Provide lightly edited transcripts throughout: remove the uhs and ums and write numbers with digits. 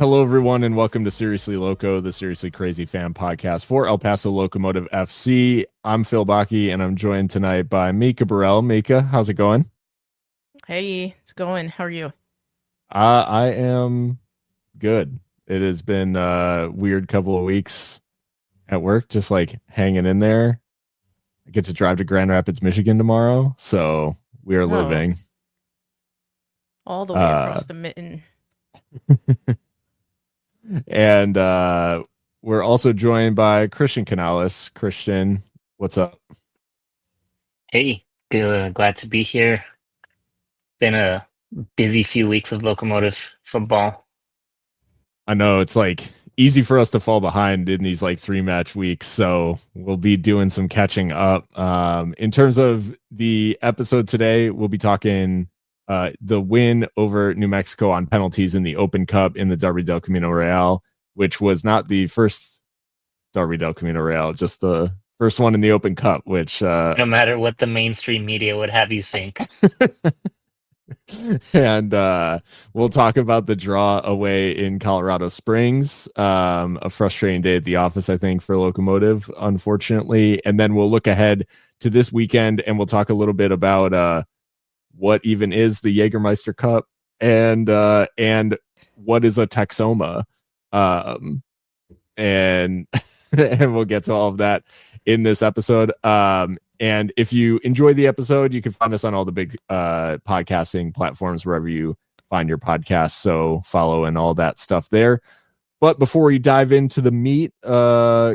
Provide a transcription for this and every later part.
Hello, everyone, and welcome to Seriously Loco, the Seriously Crazy fan podcast for El Paso Locomotive FC. I'm Phil Bakke, and I'm joined tonight by Mika Burrell. Mika, how's it going? Hey, it's going. How are you? I am good. It has been a weird couple of weeks at work, just like hanging in there. I get to drive to Grand Rapids, Michigan tomorrow, so we are Oh, living. all the way Uh, across the mitten. and we're also joined by Christian Canales. Christian, what's up? Hey, good, glad to be here. Been a busy few weeks of locomotive football. I know it's like easy for us to fall behind in these like 3-match weeks, so we'll be doing some catching up. In terms of the episode today, we'll be talking the win over New Mexico on penalties in the Open Cup in the Derby del Camino Real, which was not the first Derby del Camino Real, just the first one in the Open Cup, which No matter what the mainstream media would have you think. and we'll talk about the draw away in Colorado Springs. A frustrating day at the office, I think, for Locomotive, unfortunately. And then we'll look ahead to this weekend, and we'll talk a little bit about what even is the Jagermeister Cup and what is a Texoma. And and we'll get to all of that in this episode. And if you enjoy the episode, you can find us on all the big podcasting platforms, wherever you find your podcasts. So follow and all that stuff there. But before we dive into the meat,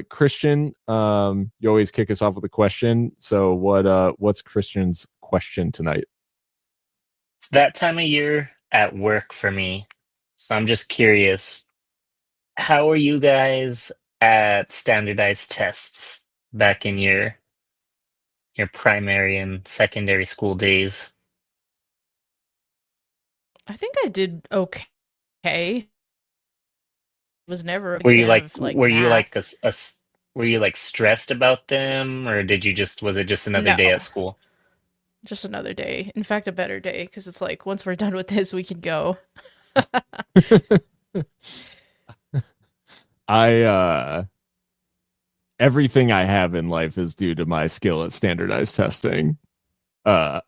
Christian, you always kick us off with a question. So what's Christian's question tonight? It's that time of year at work for me. So I'm just curious, how are you guys at standardized tests back in your primary and secondary school days? I think I did okay. Was never a big Were you fan like of were you math. like were you like stressed about them, or was it just another day at No, school? just another day. In fact, a better day because it's like once we're done with this, we can go. I everything I have in life is due to my skill at standardized testing. Uh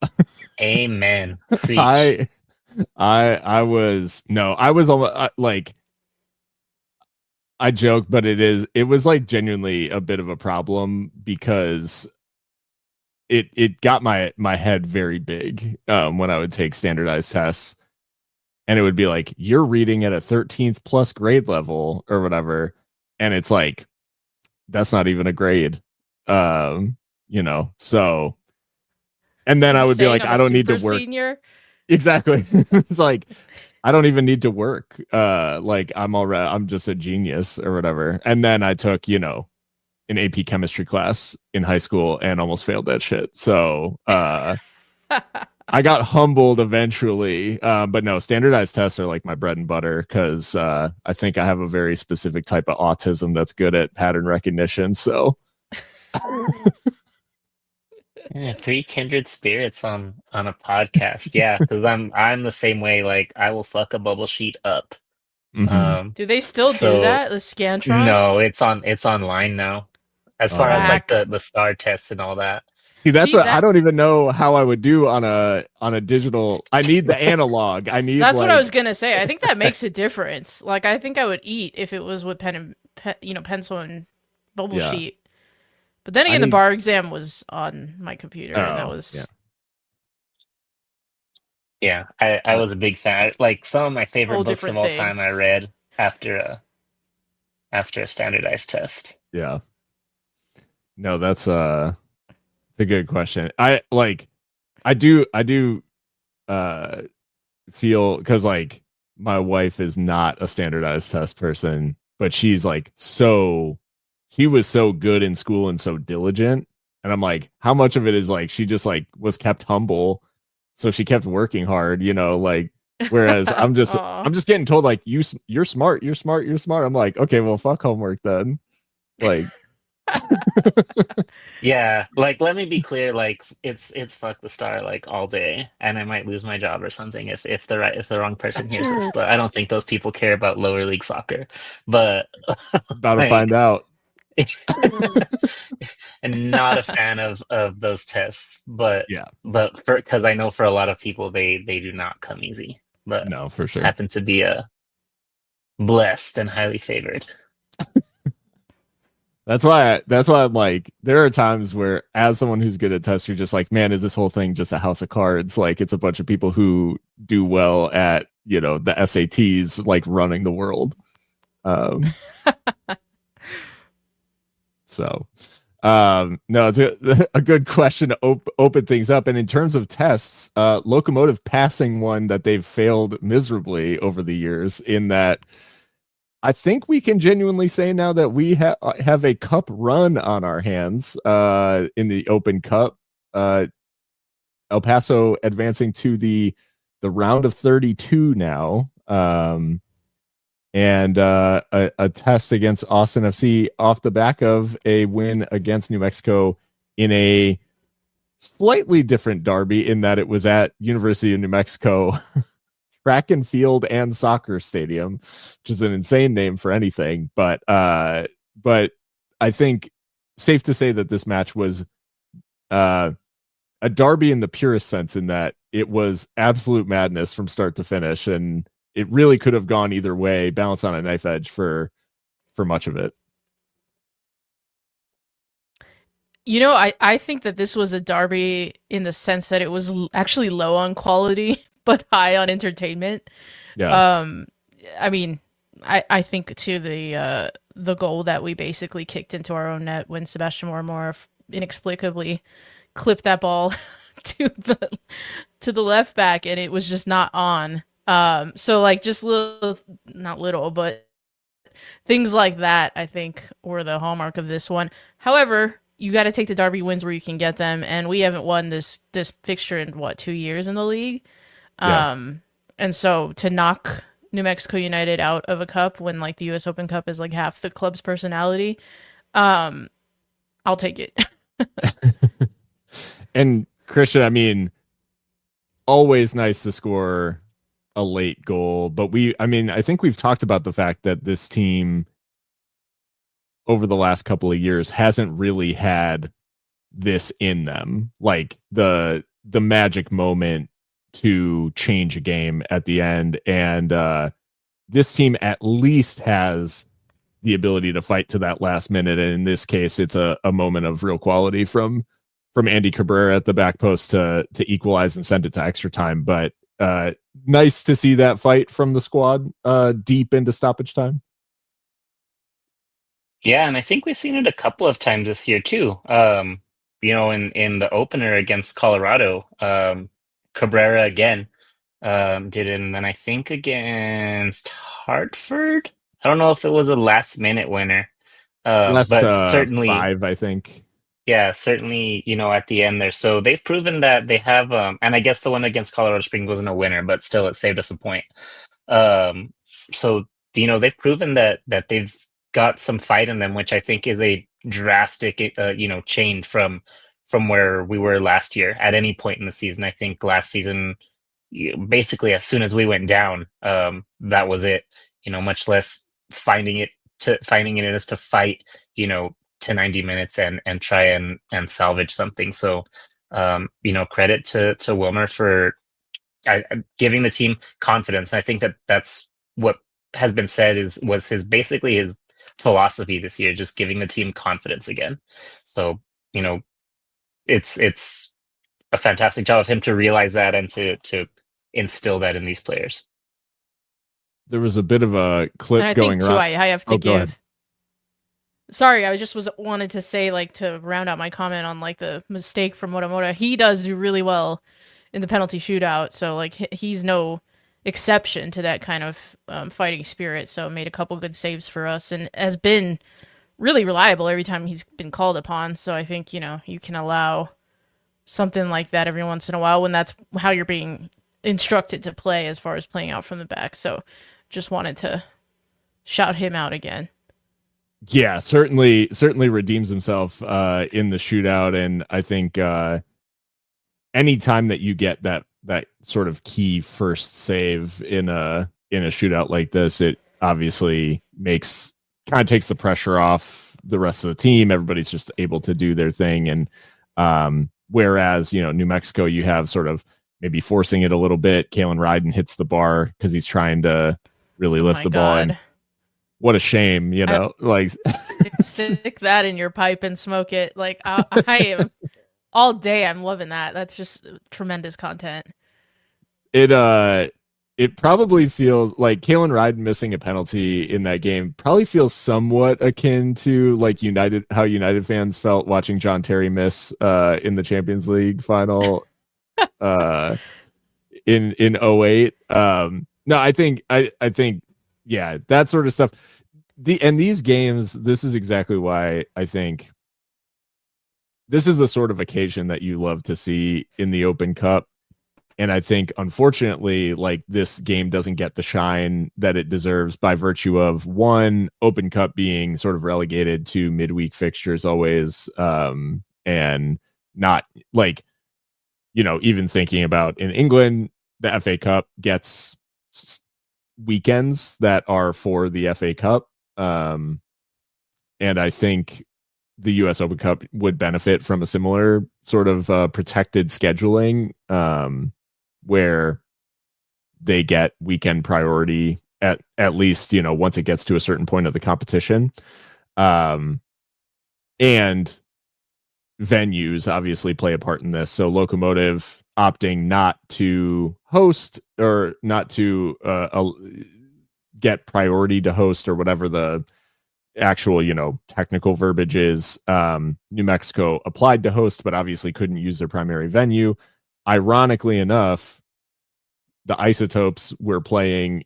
Amen. Preach. I I was no, I was almost like I joke, but it was like genuinely a bit of a problem because it got my head very big when I would take standardized tests, and it would be like you're reading at a 13th plus grade level or whatever, and it's like that's not even a grade. So and then Are I you would be saying like, I'm I a don't need to super work. senior? Exactly. It's like I don't even need to work. Like I'm just a genius or whatever. And then I took, an AP chemistry class in high school and almost failed that shit. So I got humbled eventually. But no, standardized tests are like my bread and butter because I think I have a very specific type of autism that's good at pattern recognition. So Yeah, three kindred spirits on a podcast. Yeah, because I'm the same way. Like I will fuck a bubble sheet up. mhm. Um, Do they still do so that? The scantrons? no, it's online now. As far as like Whack. the star tests and all that. See, that's See what I that? don't even know how I would do on a digital. I need the analog. I need That's what I was like gonna say. I think that makes a difference. Like, I think I would eat if it was with pencil and bubble yeah. sheet. But then I again, the need bar exam was on my computer, and that yeah. was Yeah, I Uh, was a big fan. Like some of my a whole favorite books of different all thing. time I read after a standardized test. yeah. No, it's a good question. I do uh feel because like my wife is not a standardized test person, but she was so good in school and so diligent. And I'm like, how much of it is like she just like was kept humble, so she kept working hard, like whereas Aw. I'm just getting told like you're smart, you're smart, you're smart. I'm like, okay, well fuck homework then. Like Yeah, like let me be clear, like it's fuck the star like all day, and I might lose my job or something if the wrong person hears this. But I don't think those people care about lower league soccer. But About to find like, out. and not a fan of those tests. Yeah, But for because I know for a lot of people they do not come easy. But no, for sure. happen to be blessed and highly favored. That's why I'm like, there are times where as someone who's good at tests, you're just like, man, is this whole thing just a house of cards? Like it's a bunch of people who do well at, the SATs, like running the world. Um, so no, it's a good question to open things up. And in terms of tests, Locomotive passing one that they've failed miserably over the years, in that I think we can genuinely say now that we have a cup run on our hands in the Open Cup. El Paso advancing to the round of 32 now. And a test against Austin FC off the back of a win against New Mexico in a slightly different derby, in that it was at University of New Mexico track and field and soccer stadium, which is an insane name for anything. But I think safe to say that this match was a derby in the purest sense, in that it was absolute madness from start to finish, and it really could have gone either way, balanced on a knife edge for much of it. I think that this was a derby in the sense that it was actually low on quality, but high on entertainment. Yeah. I mean, I think to the goal that we basically kicked into our own net when Sebastian Moore inexplicably clipped that ball to the left back, and it was just not on. So like just not little, but things like that, I think, were the hallmark of this one. However, you got to take the derby wins where you can get them, and we haven't won this fixture in 2 years in the league. Yeah. And so to knock New Mexico United out of a cup when like the U.S. Open Cup is like half the club's personality, I'll take it. And Christian, I mean, always nice to score a late goal, but I think we've talked about the fact that this team over the last couple of years hasn't really had this in them, like the magic moment to change a game at the end. And this team at least has the ability to fight to that last minute. And in this case, it's a moment of real quality from Andy Cabrera at the back post to equalize and send it to extra time. But nice to see that fight from the squad deep into stoppage time. Yeah, and I think we've seen it a couple of times this year too. In the opener against Colorado, Cabrera again did it, and then I think against Hartford. I don't know if it was a last minute winner, Last but certainly, 5, I think. yeah, certainly, at the end there. So they've proven that they have, and I guess the one against Colorado Springs wasn't a winner, but still it saved us a point. So they've proven that they've got some fight in them, which I think is a drastic, change from where we were last year at any point in the season. I think last season, basically as soon as we went down, that was it. Much less finding it as to fight, to 90 minutes and try and salvage something. So, credit to Wilmer for giving the team confidence. And I think that that's what has been said was basically his philosophy this year, just giving the team confidence again. So, it's a fantastic job of him to realize that and to instill that in these players. There was a bit of a clip and I going think too, around. I have to go ahead. give. Sorry, I just wanted to say, like, to round out my comment on like the mistake from Motamota. He does do really well in the penalty shootout, so like he's no exception to that kind of fighting spirit. So made a couple good saves for us and has been really reliable every time he's been called upon. So I think you can allow something like that every once in a while when that's how you're being instructed to play, as far as playing out from the back. So just wanted to shout him out again. Yeah, certainly redeems himself in the shootout, and I think anytime that you get that sort of key first save in a shootout like this, it obviously makes kind of takes the pressure off the rest of the team. Everybody's just able to do their thing, and whereas New Mexico, you have sort of maybe forcing it a little bit. Kalen Ryden hits the bar because he's trying to really Oh lift my the ball, and God. what a shame, like Stick that in your pipe and smoke it. Like I am all day. I'm loving that. That's just tremendous content. it it probably feels like Kalen Ryden missing a penalty in that game probably feels somewhat akin to like how United fans felt watching John Terry miss in the Champions League final uh in '08. No, I think yeah, that sort of stuff. These games, this is exactly why I think this is the sort of occasion that you love to see in the Open Cup. And I think, unfortunately, like this game doesn't get the shine that it deserves by virtue of one, Open Cup being sort of relegated to midweek fixtures always, and not like, even thinking about in England, the FA Cup gets weekends that are for the FA Cup. And I think the US Open Cup would benefit from a similar sort of protected scheduling, where they get weekend priority at least, once it gets to a certain point of the competition. And venues obviously play a part in this. So Locomotive opting not to host or not to get priority to host or whatever the actual, technical verbiage is. New Mexico applied to host, but obviously couldn't use their primary venue. Ironically enough, the Isotopes were playing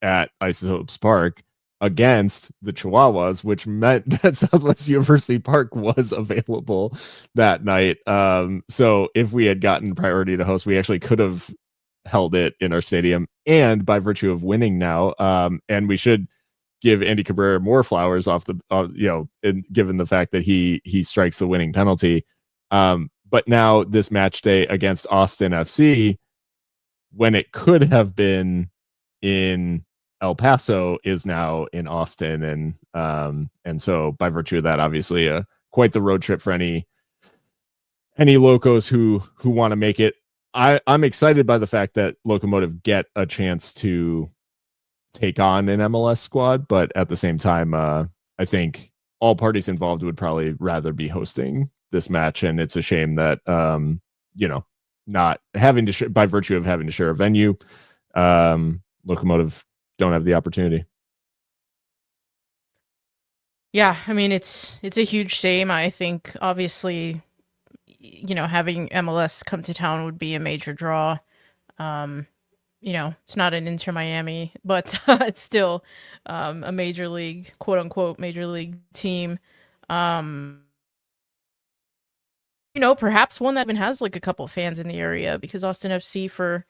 at Isotopes Park against the Chihuahuas, which meant that Southwest University Park was available that night. So if we had gotten priority to host, we actually could have held it in our stadium. And by virtue of winning now, and we should give Andy Cabrera more flowers off the, and given the fact that he strikes the winning penalty. But now this match day against Austin FC, when it could have been in El Paso, is now in Austin, and so by virtue of that, obviously, quite the road trip for any locos who want to make it. I'm excited by the fact that Locomotive get a chance to take on an MLS squad, but at the same time, I think all parties involved would probably rather be hosting this match, and it's a shame that not having to by virtue of having to share a venue, Locomotive don't have the opportunity. Yeah, I mean it's a huge shame. I think obviously, having MLS come to town would be a major draw. It's not an Inter Miami, but it's still a major league, quote unquote, major league team. Perhaps one that even has like a couple fans in the area, because Austin FC for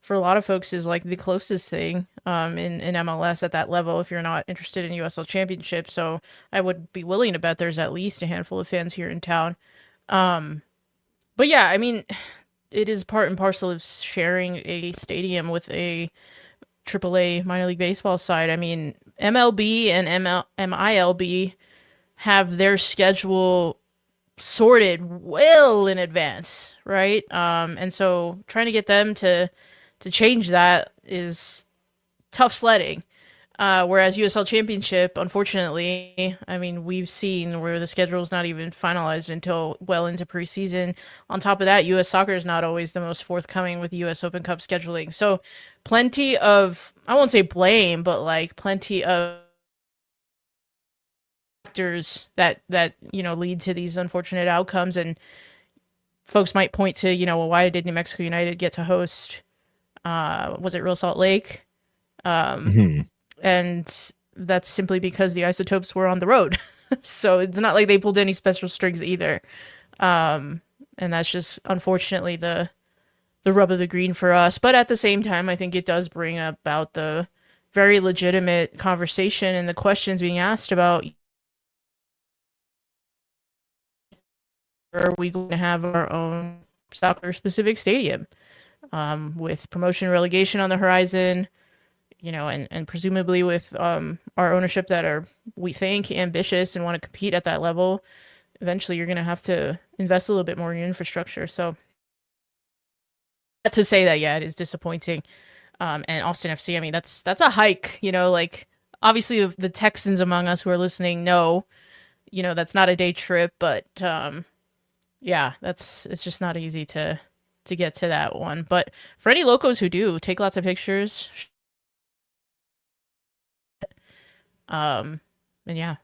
a lot of folks is like the closest thing in MLS at that level if you're not interested in USL Championship. So I would be willing to bet there's at least a handful of fans here in town. But yeah, I mean, it is part and parcel of sharing a stadium with a AAA minor league baseball side. I mean, MLB and MILB have their schedule sorted well in advance, right? And so trying to get them to change that is tough sledding. Whereas USL Championship, unfortunately, I mean, we've seen where the schedule is not even finalized until well into preseason. On top of that, US soccer is not always the most forthcoming with US Open Cup scheduling. So plenty of, I won't say blame, but like plenty of factors that lead to these unfortunate outcomes. And folks might point to, well, why did New Mexico United get to host? Was it Real Salt Lake? Mm-hmm. And that's simply because the Isotopes were on the road. So it's not like they pulled any special strings either. And that's just unfortunately the rub of the green for us. But at the same time, I think it does bring about the very legitimate conversation and the questions being asked about are we going to have our own soccer specific stadium with promotion and relegation on the horizon? And presumably with our ownership that are, we think, ambitious and want to compete at that level, eventually you're going to have to invest a little bit more in your infrastructure. So to say that, yeah, it is disappointing. And Austin FC, I mean, that's a hike, like obviously the Texans among us who are listening know, that's not a day trip, but yeah, it's just not easy to get to that one. But for any locals who do, take lots of pictures. And yeah.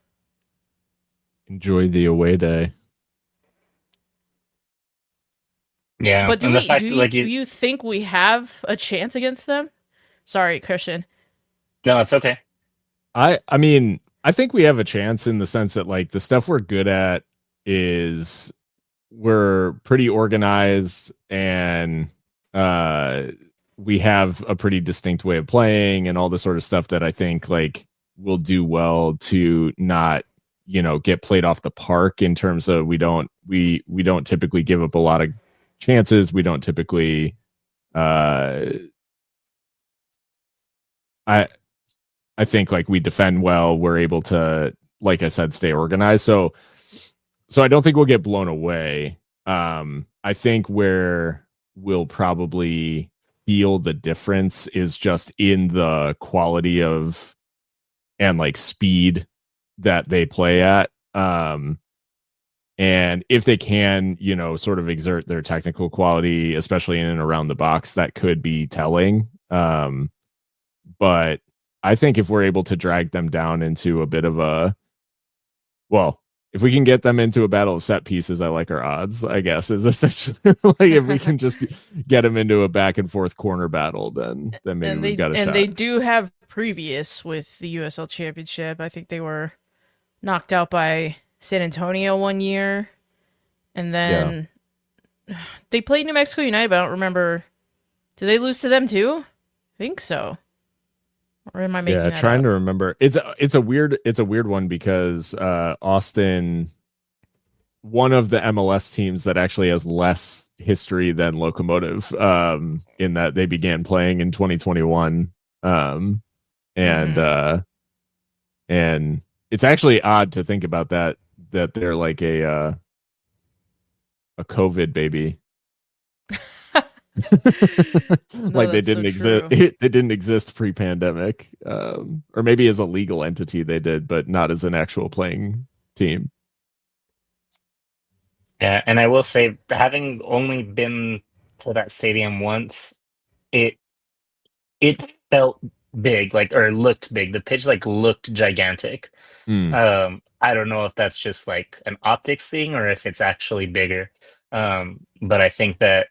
Enjoy the away day. Yeah, But and the fact that like do you think we have a chance against them? Sorry, Christian. no, it's okay. I mean, I think we have a chance in the sense that like the stuff we're good at is we're pretty organized and we have a pretty distinct way of playing and all the sort of stuff that I think like will do well to not, get played off the park in terms of we don't typically give up a lot of chances. We don't typically I think like we defend well. We're able to, like I said, stay organized. So I don't think we'll get blown away. I think where we'll probably feel the difference is just in the quality of and like speed that they play at. And if they can, sort of exert their technical quality, especially in and around the box, that could be telling. But I think if we're able to drag them down into a bit of if we can get them into a battle of set pieces, I like our odds, I guess, is essentially like if we can just get them into a back and forth corner battle, then maybe we've got a shot. And they do have previous with the USL Championship. I think they were knocked out by San Antonio one year. And then they played New Mexico United, but I don't remember. Did they lose to them too? I think so. Or am I making that trying up? to remember. It's a weird one because Austin, one of the MLS teams that actually has less history than Locomotive, in that they began playing in 2021. And it's actually odd to think about that they're like a COVID baby. Like they didn't exist. They didn't exist pre-pandemic, or maybe as a legal entity they did, but not as an actual playing team. Yeah, and I will say, having only been to that stadium once, it felt big, like, or looked big. The pitch like looked gigantic. I don't know if that's just like an optics thing or if it's actually bigger. But I think that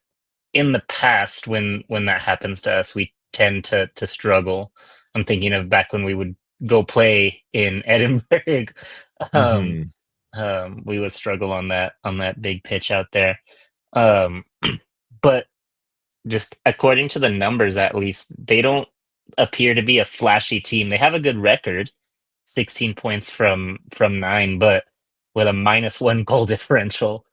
in the past, when that happens to us, we tend to struggle. I'm thinking of back when we would go play in Edinburgh. We would struggle on that big pitch out there. But just according to the numbers, at least, they don't appear to be a flashy team. They have a good record, 16 points from 9, but with a -1 goal differential,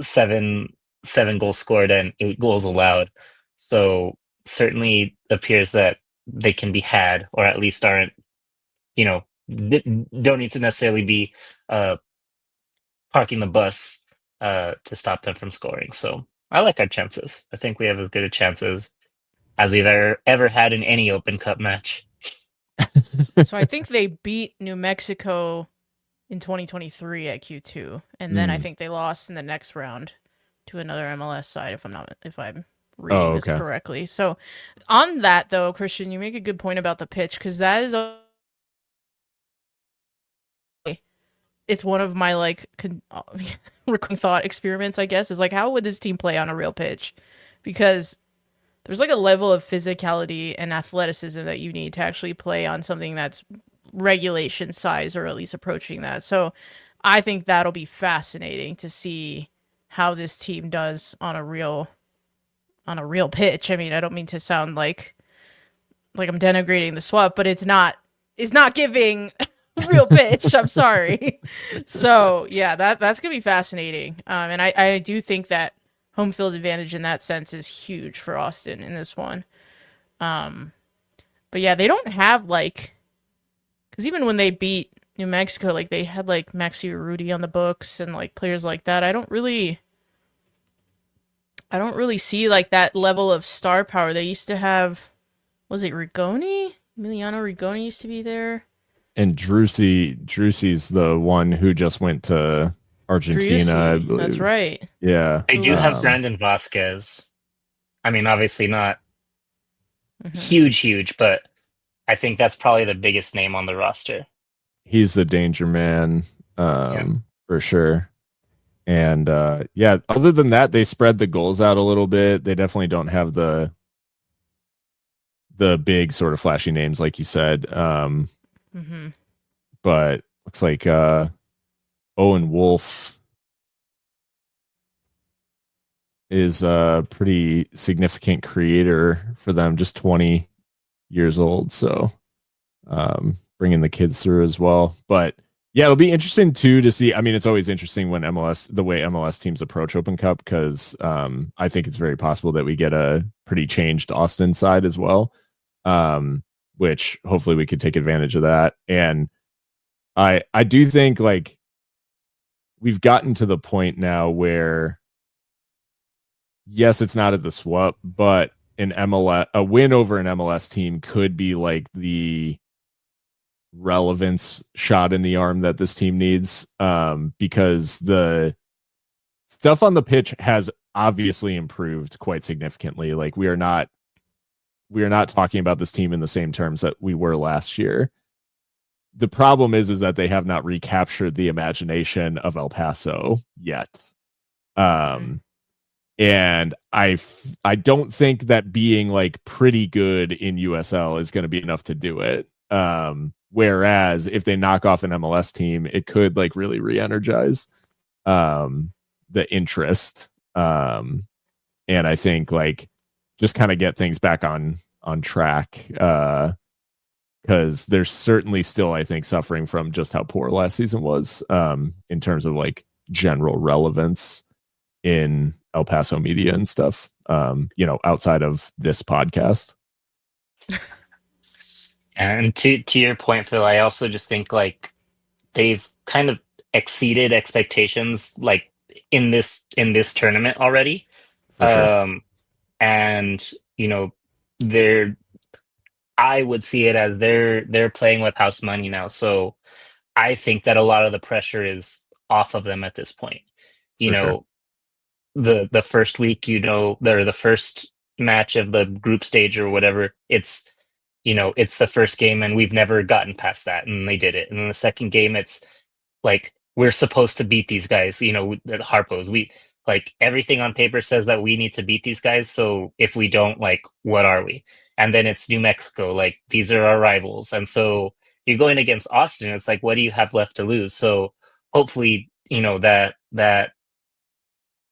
seven goals scored and 8 goals allowed. So certainly appears that they can be had, or at least aren't, don't need to necessarily be parking the bus to stop them from scoring. So I like our chances. I think we have as good a chances as we've ever had in any Open Cup match. So I think they beat New Mexico in 2023 at Q2, and then I think they lost in the next round to another MLS side, if I'm reading this correctly. So on that though, Christian, you make a good point about the pitch, because that is it's one of my like recurring thought experiments, I guess, is like, how would this team play on a real pitch? Because there's like a level of physicality and athleticism that you need to actually play on something that's regulation size, or at least approaching that. So I think that'll be fascinating to see how this team does on a real pitch. I mean, I don't mean to sound like I'm denigrating the swap, but it's not giving real pitch. I'm sorry. So yeah, that's gonna be fascinating. And I do think that home field advantage in that sense is huge for Austin in this one. But yeah, they don't have like, because even when they beat New Mexico, like they had like Maxi Rudy on the books and like players like that. I don't really see like that level of star power. They used to have, was it Rigoni? Emiliano Rigoni used to be there. And Drewsy's the one who just went to Argentina, I Driussi, believe. that's right. Yeah. They do have else? Brandon Vasquez. I mean, obviously not Mhm. huge, but I think that's probably the biggest name on the roster. He's the danger man, for sure. And yeah, other than that, they spread the goals out a little bit. They definitely don't have the big sort of flashy names like you said. But looks like Owen Wolf is a pretty significant creator for them, just 20 years old. So bringing the kids through as well. But yeah, it'll be interesting too to see. I mean, it's always interesting when the way MLS teams approach Open Cup, because I think it's very possible that we get a pretty changed Austin side as well, which hopefully we could take advantage of that. And I do think like we've gotten to the point now where, yes, it's not at the swap, but a win over an MLS team could be like the relevance shot in the arm that this team needs, because the stuff on the pitch has obviously improved quite significantly. Like we are not talking about this team in the same terms that we were last year. The problem is that they have not recaptured the imagination of El Paso yet. And I don't think that being like pretty good in USL is going to be enough to do it. Whereas if they knock off an MLS team, it could like really re-energize the interest. And I think like just kind of get things back on track. Because they're certainly still, I think, suffering from just how poor last season was, in terms of like general relevance in El Paso media and stuff, outside of this podcast. And to your point, Phil, I also just think like they've kind of exceeded expectations like in this tournament already. For sure. And I would see it as they're playing with house money now. So I think that a lot of the pressure is off of them at this point. You For sure. know, the first week, they're the first match of the group stage or whatever, it's the first game and we've never gotten past that, and they did it. And then the second game, it's like we're supposed to beat these guys, the Harpos. We like everything on paper says that we need to beat these guys, so if we don't, like, what are we? And then it's New Mexico, like these are our rivals, and so you're going against Austin, it's like, what do you have left to lose? So hopefully,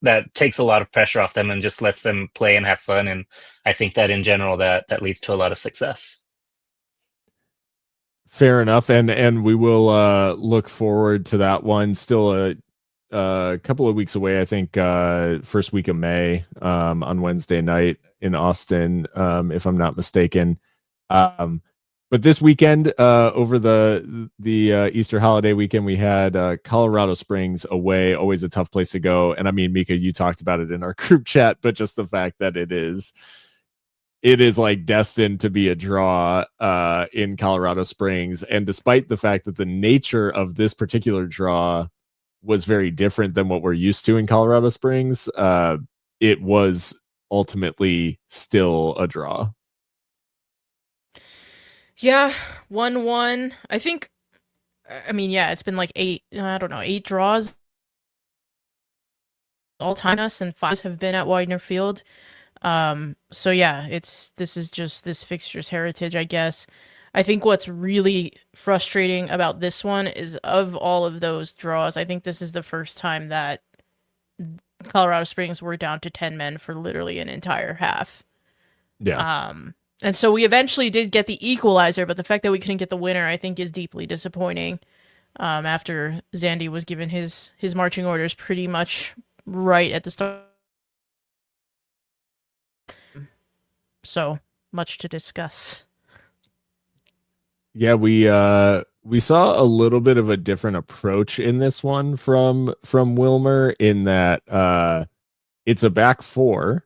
that takes a lot of pressure off them and just lets them play and have fun. And I think that in general, that leads to a lot of success. Fair enough. And we will look forward to that one. Still a couple of weeks away, I think, first week of May, on Wednesday night in Austin, if I'm not mistaken. But this weekend, over the Easter holiday weekend, we had Colorado Springs away, always a tough place to go. And I mean, Mika, you talked about it in our group chat, but just the fact that it is like destined to be a draw in Colorado Springs. And despite the fact that the nature of this particular draw was very different than what we're used to in Colorado Springs, it was ultimately still a draw. Yeah, 1-1. I think, I mean, yeah, it's been like 8 draws all time us, and 5 have been at Widener Field. So yeah, this is just this fixture's heritage, I guess. I think what's really frustrating about this one is, of all of those draws, I think this is the first time that Colorado Springs were down to 10 men for literally an entire half. Yeah. And so we eventually did get the equalizer, but the fact that we couldn't get the winner, I think, is deeply disappointing. After Zandy was given his marching orders pretty much right at the start. So much to discuss. Yeah, we saw a little bit of a different approach in this one from Wilmer in that it's a back four,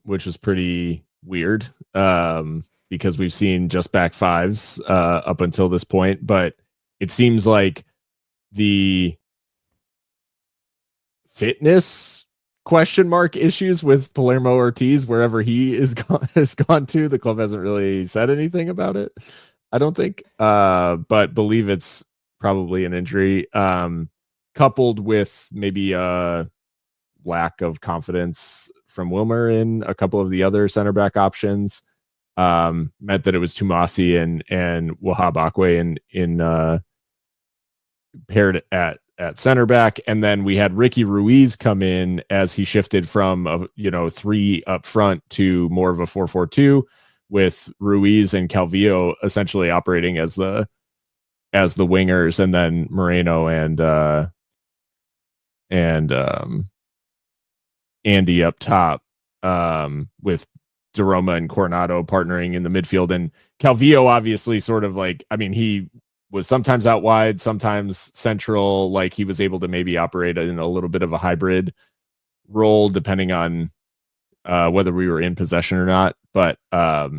which is pretty weird because we've seen just back fives up until this point, but it seems like the fitness question mark issues with Palermo Ortiz wherever he has gone to. The club hasn't really said anything about it, I don't think, but believe it's probably an injury, coupled with maybe a lack of confidence from Wilmer in a couple of the other center back options. Meant that it was Tumasi and Wahab Akwe in paired at center back, and then we had Ricky Ruiz come in as he shifted from a 3 up front to more of a 4-4-2, with Ruiz and Calvillo essentially operating as the wingers, and then Moreno and Andy up top, with Deroma and Coronado partnering in the midfield. And Calvillo obviously sort of like, I mean, he was sometimes out wide, sometimes central. Like he was able to maybe operate in a little bit of a hybrid role depending on whether we were in possession or not. But a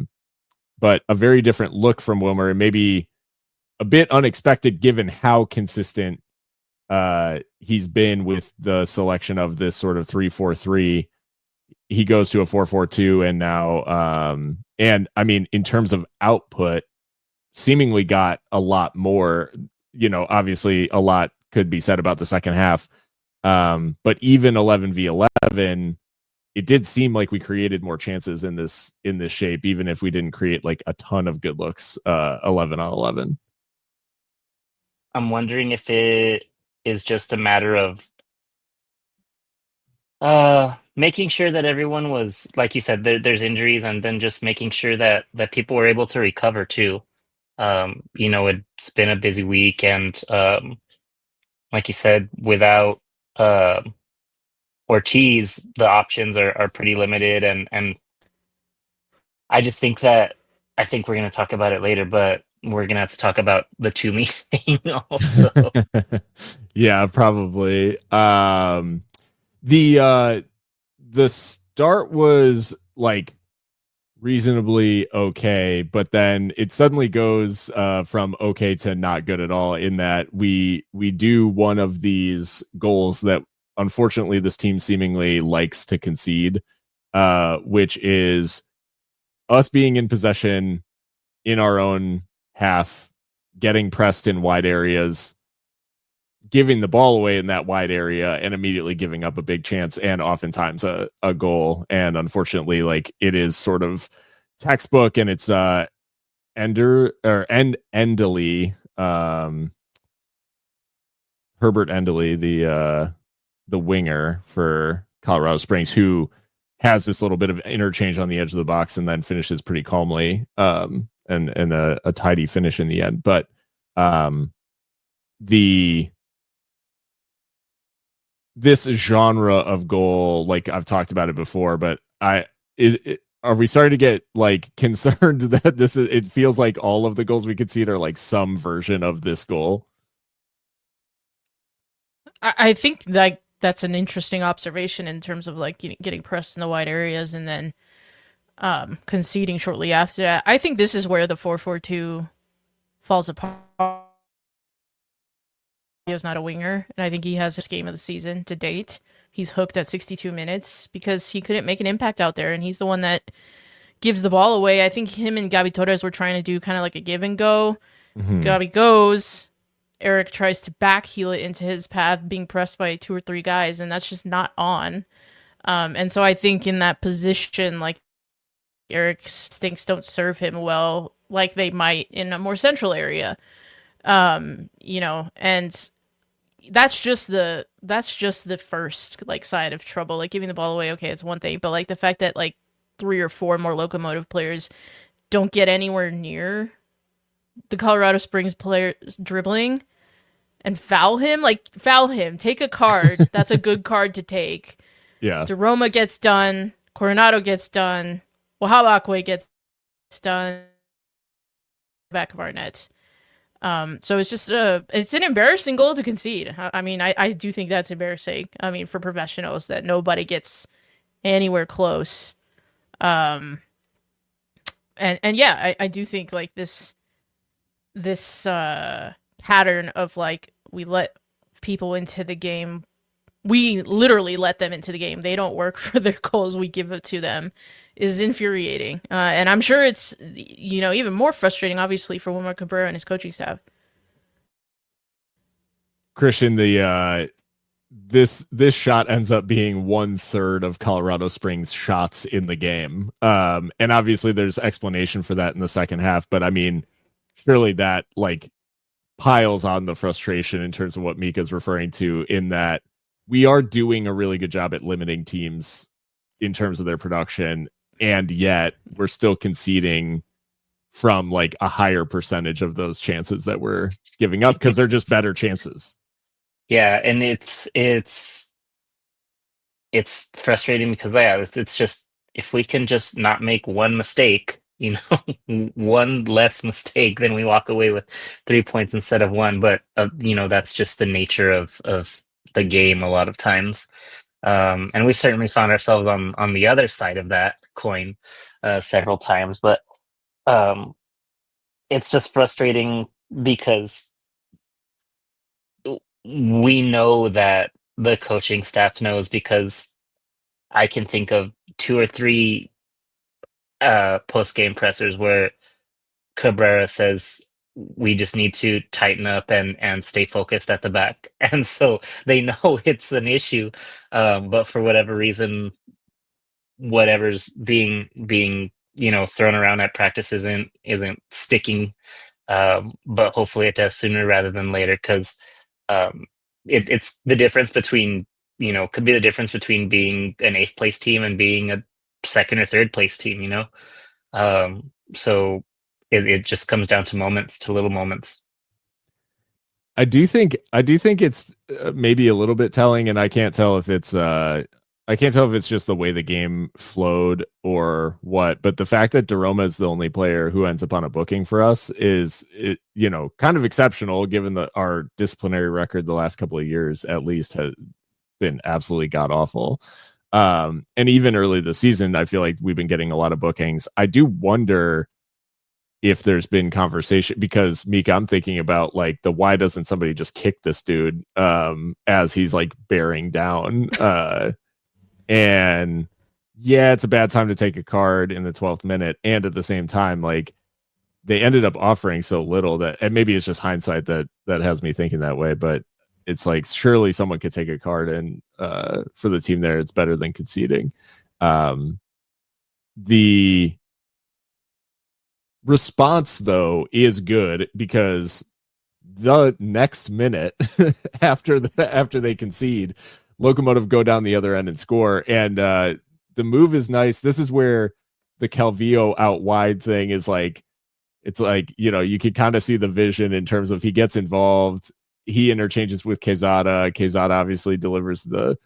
very different look from Wilmer, and maybe a bit unexpected given how consistent he's been with the selection of this sort of 3-4-3. He goes to a 4-4-2, and now and I mean, in terms of output, seemingly got a lot more. Obviously a lot could be said about the second half, but even 11v11, it did seem like we created more chances in this shape, even if we didn't create like a ton of good looks 11-on-11. I'm wondering if it is just a matter of making sure that everyone was, like you said, there's injuries, and then just making sure that people were able to recover too. It's been a busy week, and like you said, without Ortiz, the options are pretty limited, and I just think that I think we're gonna talk about it later, but we're gonna have to talk about the Toomey thing also. Yeah, probably. The start was like reasonably okay, but then it suddenly goes from okay to not good at all, in that we do one of these goals that unfortunately this team seemingly likes to concede, which is us being in possession in our own half, getting pressed in wide areas, giving the ball away in that wide area, and immediately giving up a big chance and oftentimes a goal. And unfortunately, like, it is sort of textbook, and it's Endely, Herbert Endely, the winger for Colorado Springs, who has this little bit of interchange on the edge of the box and then finishes pretty calmly, and a tidy finish in the end. But this genre of goal, like I've talked about it before, but are we starting to get like concerned that it feels like all of the goals we concede are like some version of this goal? I think like that's an interesting observation in terms of like getting pressed in the wide areas and then conceding shortly after that. I think this is where the 4-4-2 falls apart. He was not a winger, and I think he has his game of the season to date. He's hooked at 62 minutes because he couldn't make an impact out there, and he's the one that gives the ball away. I think him and Gabi Torres were trying to do kind of like a give and go. Mm-hmm. Gabi goes, Eric tries to back heel it into his path, being pressed by 2 or 3 guys, and that's just not on. And so I think in that position, like, Eric's instincts don't serve him well, like they might in a more central area. And that's just the first like side of trouble. Like, giving the ball away, okay, it's one thing, but like the fact that like 3 or 4 more Locomotive players don't get anywhere near the Colorado Springs player dribbling and foul him, like foul him, take a card. That's a good card to take. Yeah. DeRoma gets done. Coronado gets done. Wahabakwe gets done. Back of our net. So it's just it's an embarrassing goal to concede. I mean, I do think that's embarrassing. I mean, for professionals that nobody gets anywhere close. And yeah, I do think like this pattern of like we let people into the game. We literally let them into the game. They don't work for their goals. We give it to them is infuriating. And I'm sure it's, even more frustrating, obviously, for Wilmer Cabrera and his coaching staff. Christian, this shot ends up being 1/3 of Colorado Springs shots in the game. And obviously there's explanation for that in the second half, but I mean, surely that like piles on the frustration in terms of what Mika's referring to, in that we are doing a really good job at limiting teams in terms of their production, and yet we're still conceding from like a higher percentage of those chances that we're giving up because they're just better chances. Yeah, and it's frustrating because it's just, if we can just not make one mistake, one less mistake, then we walk away with 3 points instead of one. But that's just the nature of the game a lot of times. And we certainly found ourselves on the other side of that coin several times. But it's just frustrating because we know that the coaching staff knows, because I can think of 2 or 3 post-game pressers where Cabrera says we just need to tighten up and stay focused at the back. And so they know it's an issue, but for whatever reason, whatever's being thrown around at practice isn't sticking. But hopefully it does sooner rather than later, because it's the difference between, could be the difference between being an 8th place team and being a 2nd or 3rd place team. So it just comes down to little moments. I do think it's maybe a little bit telling, and I can't tell if it's just the way the game flowed or what, but the fact that DeRoma is the only player who ends up on a booking for us is kind of exceptional, given our disciplinary record the last couple of years at least has been absolutely god awful. And even early this season, I feel like we've been getting a lot of bookings. I do wonder if there's been conversation, because Mika, I'm thinking about like why doesn't somebody just kick this dude as he's like bearing down. And yeah, it's a bad time to take a card in the 12th minute. And at the same time, like they ended up offering so little that, and maybe it's just hindsight that has me thinking that way, but it's like, surely someone could take a card, and for the team there, it's better than conceding. The response though is good, because the next minute after they concede, Locomotive go down the other end and score. And the move is nice. This is where the Calvillo out wide thing is like, it's like, you can kind of see the vision in terms of he gets involved. He interchanges with Quezada. Quezada obviously delivers the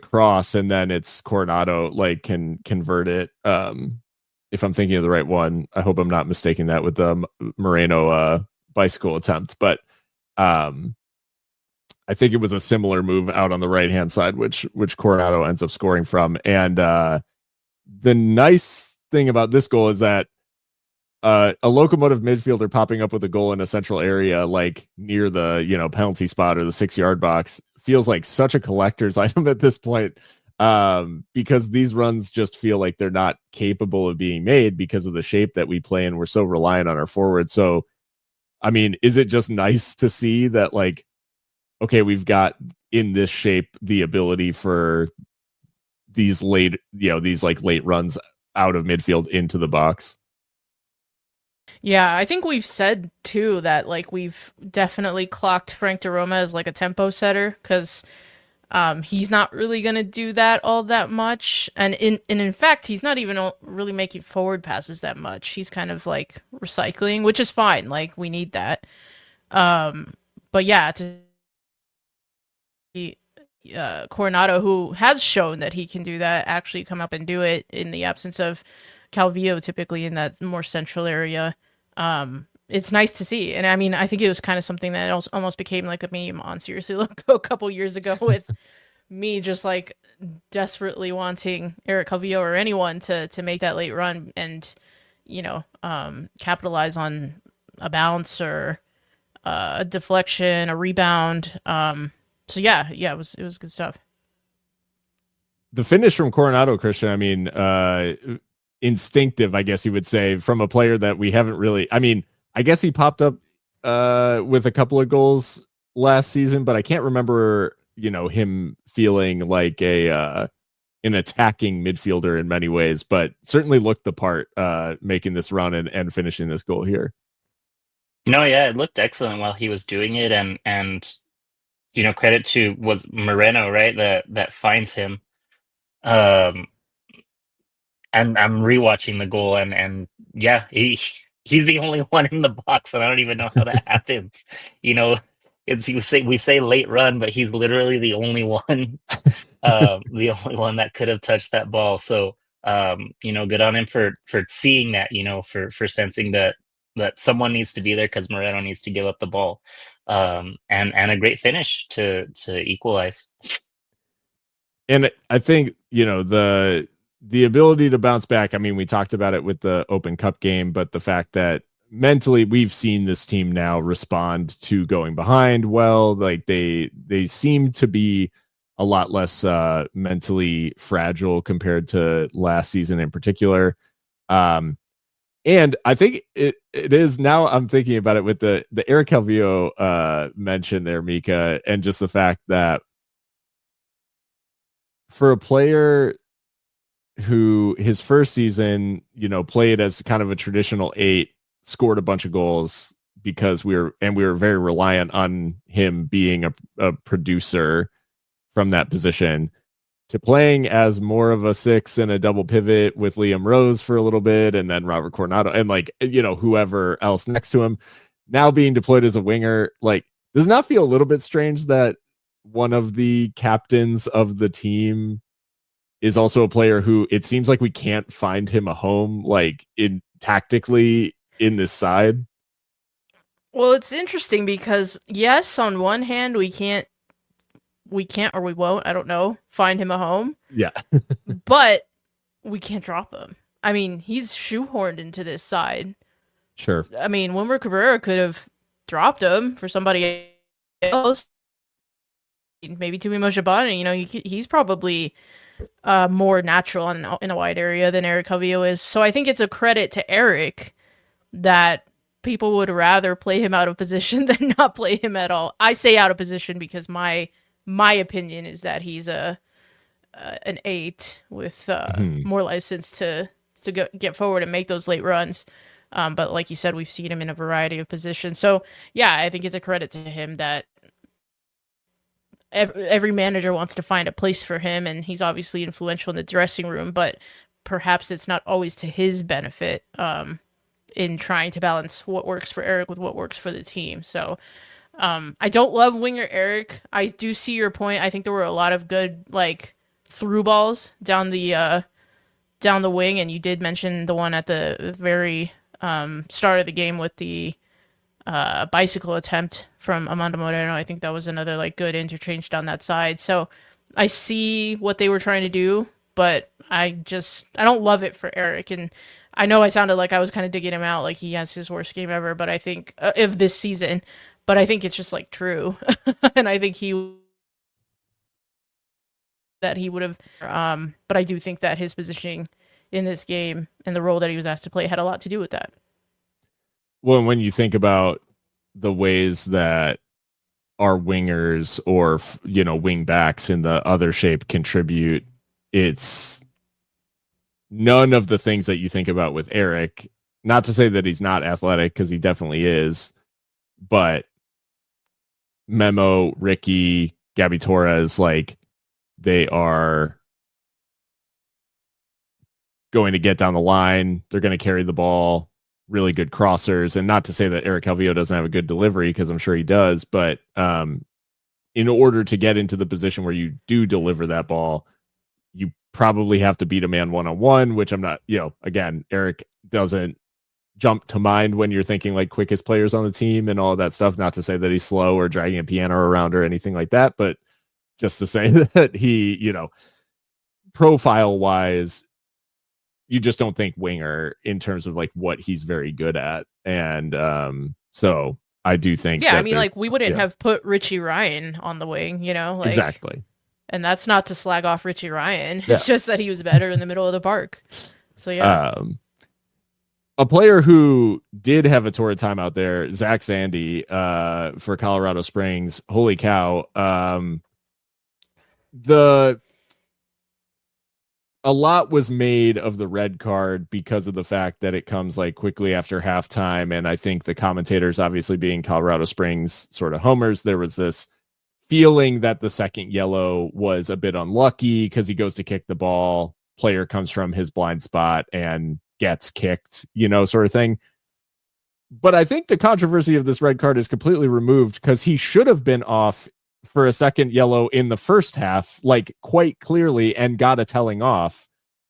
cross, and then it's Coronado like can convert it. If I'm thinking of the right one, I hope I'm not mistaking that with the Moreno bicycle attempt, but I think it was a similar move out on the right hand side, which Coronado ends up scoring from. And the nice thing about this goal is that a Locomotive midfielder popping up with a goal in a central area, like near the penalty spot or the 6-yard box, feels like such a collector's item at this point, because these runs just feel like they're not capable of being made because of the shape that we play, and we're so reliant on our forward. So, I mean, is it just nice to see that, like, okay, we've got in this shape the ability for these late runs out of midfield into the box? Yeah, I think we've said too that like we've definitely clocked Frank DeRoma as like a tempo setter, because He's not really going to do that all that much. And in fact, he's not even really making forward passes that much. He's kind of like recycling, which is fine. Like, we need that. But yeah, to Coronado, who has shown that he can do that, actually come up and do it in the absence of Calvillo, typically in that more central area. It's nice to see. And I mean, I think it was kind of something that almost became like a meme on Seriously Loco a couple years ago with me just like desperately wanting Eric Calvillo or anyone to make that late run and, capitalize on a bounce or a deflection, a rebound. So yeah, it was good stuff. The finish from Coronado, Christian, I mean, instinctive, I guess you would say, from a player that we haven't really, I mean, I guess he popped up with a couple of goals last season, but I can't remember, him feeling like an attacking midfielder in many ways, but certainly looked the part making this run and finishing this goal here. No, yeah, it looked excellent while he was doing it, and credit to was Moreno, right? That finds him. I'm rewatching the goal, and yeah, he's the only one in the box, and I don't even know how that happens. We say late run, but he's literally the only one, the only one that could have touched that ball. So, good on him for seeing that, for sensing that someone needs to be there because Moreno needs to give up the ball, and a great finish to equalize. And I think, the ability to bounce back. I mean, we talked about it with the Open Cup game, but the fact that mentally we've seen this team now respond to going behind well, like they seem to be a lot less mentally fragile compared to last season in particular. And I think it is now. I'm thinking about it with the Eric Calvillo mention there, Mika, and just the fact that for a player who his first season, played as kind of a traditional 8, scored a bunch of goals because we were very reliant on him being a producer from that position, to playing as more of a 6 and a double pivot with Liam Rose for a little bit, and then Robert Coronado and whoever else next to him, now being deployed as a winger. Like, does it not feel a little bit strange that one of the captains of the team is also a player who it seems like we can't find him a home, like tactically in this side? Well, it's interesting because yes, on one hand, we can't or we won't, I don't know, find him a home. Yeah. But we can't drop him. I mean, he's shoehorned into this side. Sure. I mean, Wilmer Cabrera could have dropped him for somebody else. Maybe Tumi Mojabani, he's probably more natural in a wide area than Eric Calvillo is. So I think it's a credit to Eric that people would rather play him out of position than not play him at all. I say out of position because my opinion is that he's an 8 with more license to get forward and make those late runs. But like you said, we've seen him in a variety of positions. So yeah, I think it's a credit to him that every manager wants to find a place for him, and he's obviously influential in the dressing room, but perhaps it's not always to his benefit in trying to balance what works for Eric with what works for the team. So I don't love winger Eric. I do see your point. I think there were a lot of good through balls down the wing, and you did mention the one at the very start of the game with the bicycle attempt from Amanda Moreno. I think that was another good interchange down that side. So I see what they were trying to do, but I don't love it for Eric. And I know I sounded like I was kind of digging him out, like he has his worst game ever, but I think of this season, but I think it's just true. And I think he would have, but I do think that his positioning in this game and the role that he was asked to play had a lot to do with that. Well, when you think about the ways that our wingers or wing backs in the other shape contribute, it's none of the things that you think about with Eric. Not to say that he's not athletic, because he definitely is, but Memo, Ricky, Gabby Torres, like they are going to get down the line. They're going to carry the ball, really good crossers. And not to say that Eric Calvillo doesn't have a good delivery, because I'm sure he does, but in order to get into the position where you do deliver that ball, you probably have to beat a man one-on-one, which I'm not, again, Eric doesn't jump to mind when you're thinking like quickest players on the team and all of that stuff. Not to say that he's slow or dragging a piano around or anything like that, but just to say that he, profile wise, you just don't think winger in terms of like what he's very good at. And so I do think I mean, like we wouldn't have put Richie Ryan on the wing, like, exactly. And that's not to slag off Richie Ryan. It's just that he was better in the middle of the park. So a player who did have a torrid time out there, Zach Zandy, for Colorado Springs. Holy cow. A lot was made of the red card because of the fact that it comes like quickly after halftime. And I think the commentators, obviously being Colorado Springs sort of homers, there was this feeling that the second yellow was a bit unlucky because he goes to kick the ball. Player comes from his blind spot and gets kicked, sort of thing. But I think the controversy of this red card is completely removed because he should have been off for a second yellow in the first half, like quite clearly, and got a telling off.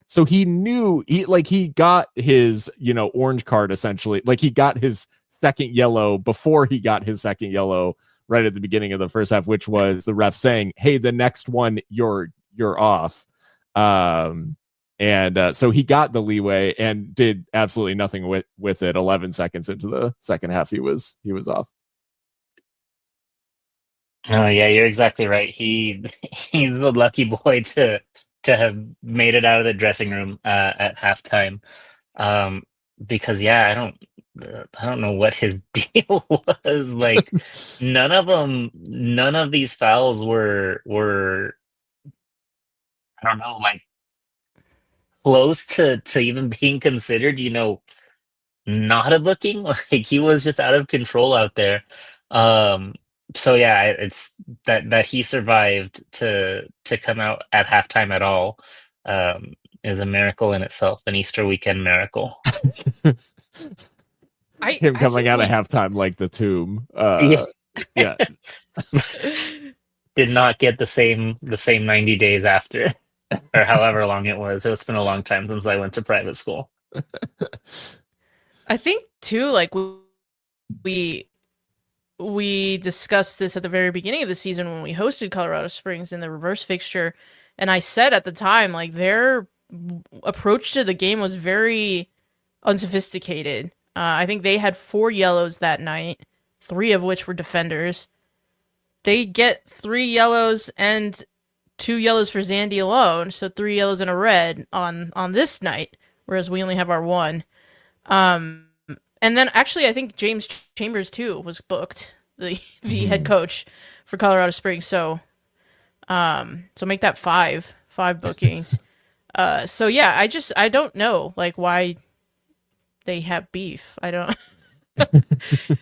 So he knew he got his, orange card essentially. Like he got his second yellow before he got his second yellow right at the beginning of the first half, which was the ref saying, "Hey, the next one you're off." So he got the leeway and did absolutely nothing with it. 11 seconds into the second half, he was off. Oh yeah, you're exactly right. He's the lucky boy to have made it out of the dressing room at halftime. Because I don't know what his deal was. Like none of these fouls were I don't know, like close to even being considered, not a booking. Like he was just out of control out there. So it's that he survived to come out at halftime at all is a miracle in itself, an Easter weekend miracle. Him coming out at halftime like the tomb. Yeah. Did not get the same 90 days after, or however long it was. It's been a long time since I went to private school. I think too, like we discussed this at the very beginning of the season when we hosted Colorado Springs in the reverse fixture, and I said at the time, like, their approach to the game was very unsophisticated. I think they had 4 yellows that night, 3 of which were defenders. They get 3 yellows and 2 yellows for Zandy alone, so 3 yellows and a red on this night, whereas we only have our 1. And then actually, I think James Chambers too was booked, the head coach for Colorado Springs. So make that 5 bookings. I don't know like why they have beef. I don't.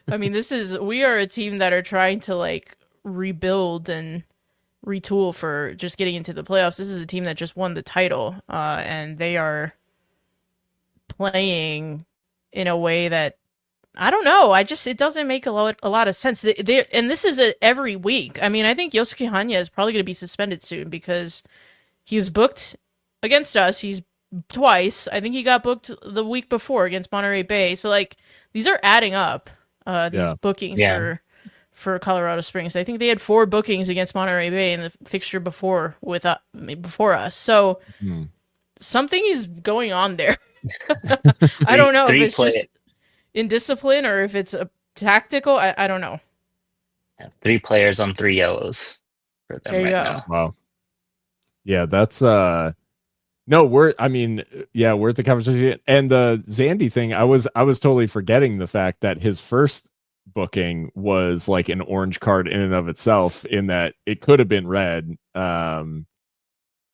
I mean, we are a team that are trying to like rebuild and retool for just getting into the playoffs. This is a team that just won the title, and they are playing in a way that I don't know. It doesn't make a lot of sense. And this is every week. I mean, I think Yosuke Hanya is probably going to be suspended soon because he was booked against us. He's twice. I think he got booked the week before against Monterey Bay. So like these are adding up. These bookings for Colorado Springs. I think they had 4 bookings against Monterey Bay in the fixture before us. So something is going on there. I don't know if it's just indiscipline or if it's a tactical. I don't know. 3 players on 3 yellows for them now. Wow. Yeah, that's we're at the conversation. And the Zandy thing, I was totally forgetting the fact that his first booking was like an orange card in and of itself, in that it could have been red for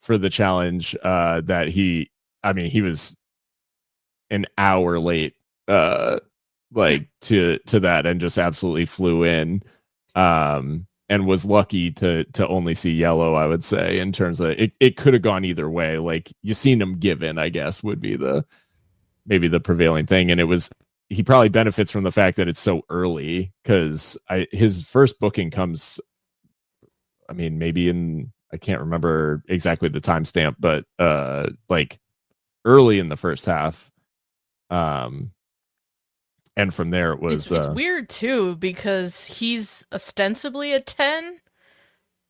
the challenge that he was an hour late to that and just absolutely flew in. and was lucky to only see yellow, I would say, in terms of it could have gone either way. Like, you seen him given, I guess, would be maybe the prevailing thing. And he probably benefits from the fact that it's so early, because his first booking comes, I mean, maybe I can't remember exactly the timestamp, but like early in the first half. And from there it was it's weird too, because he's ostensibly a 10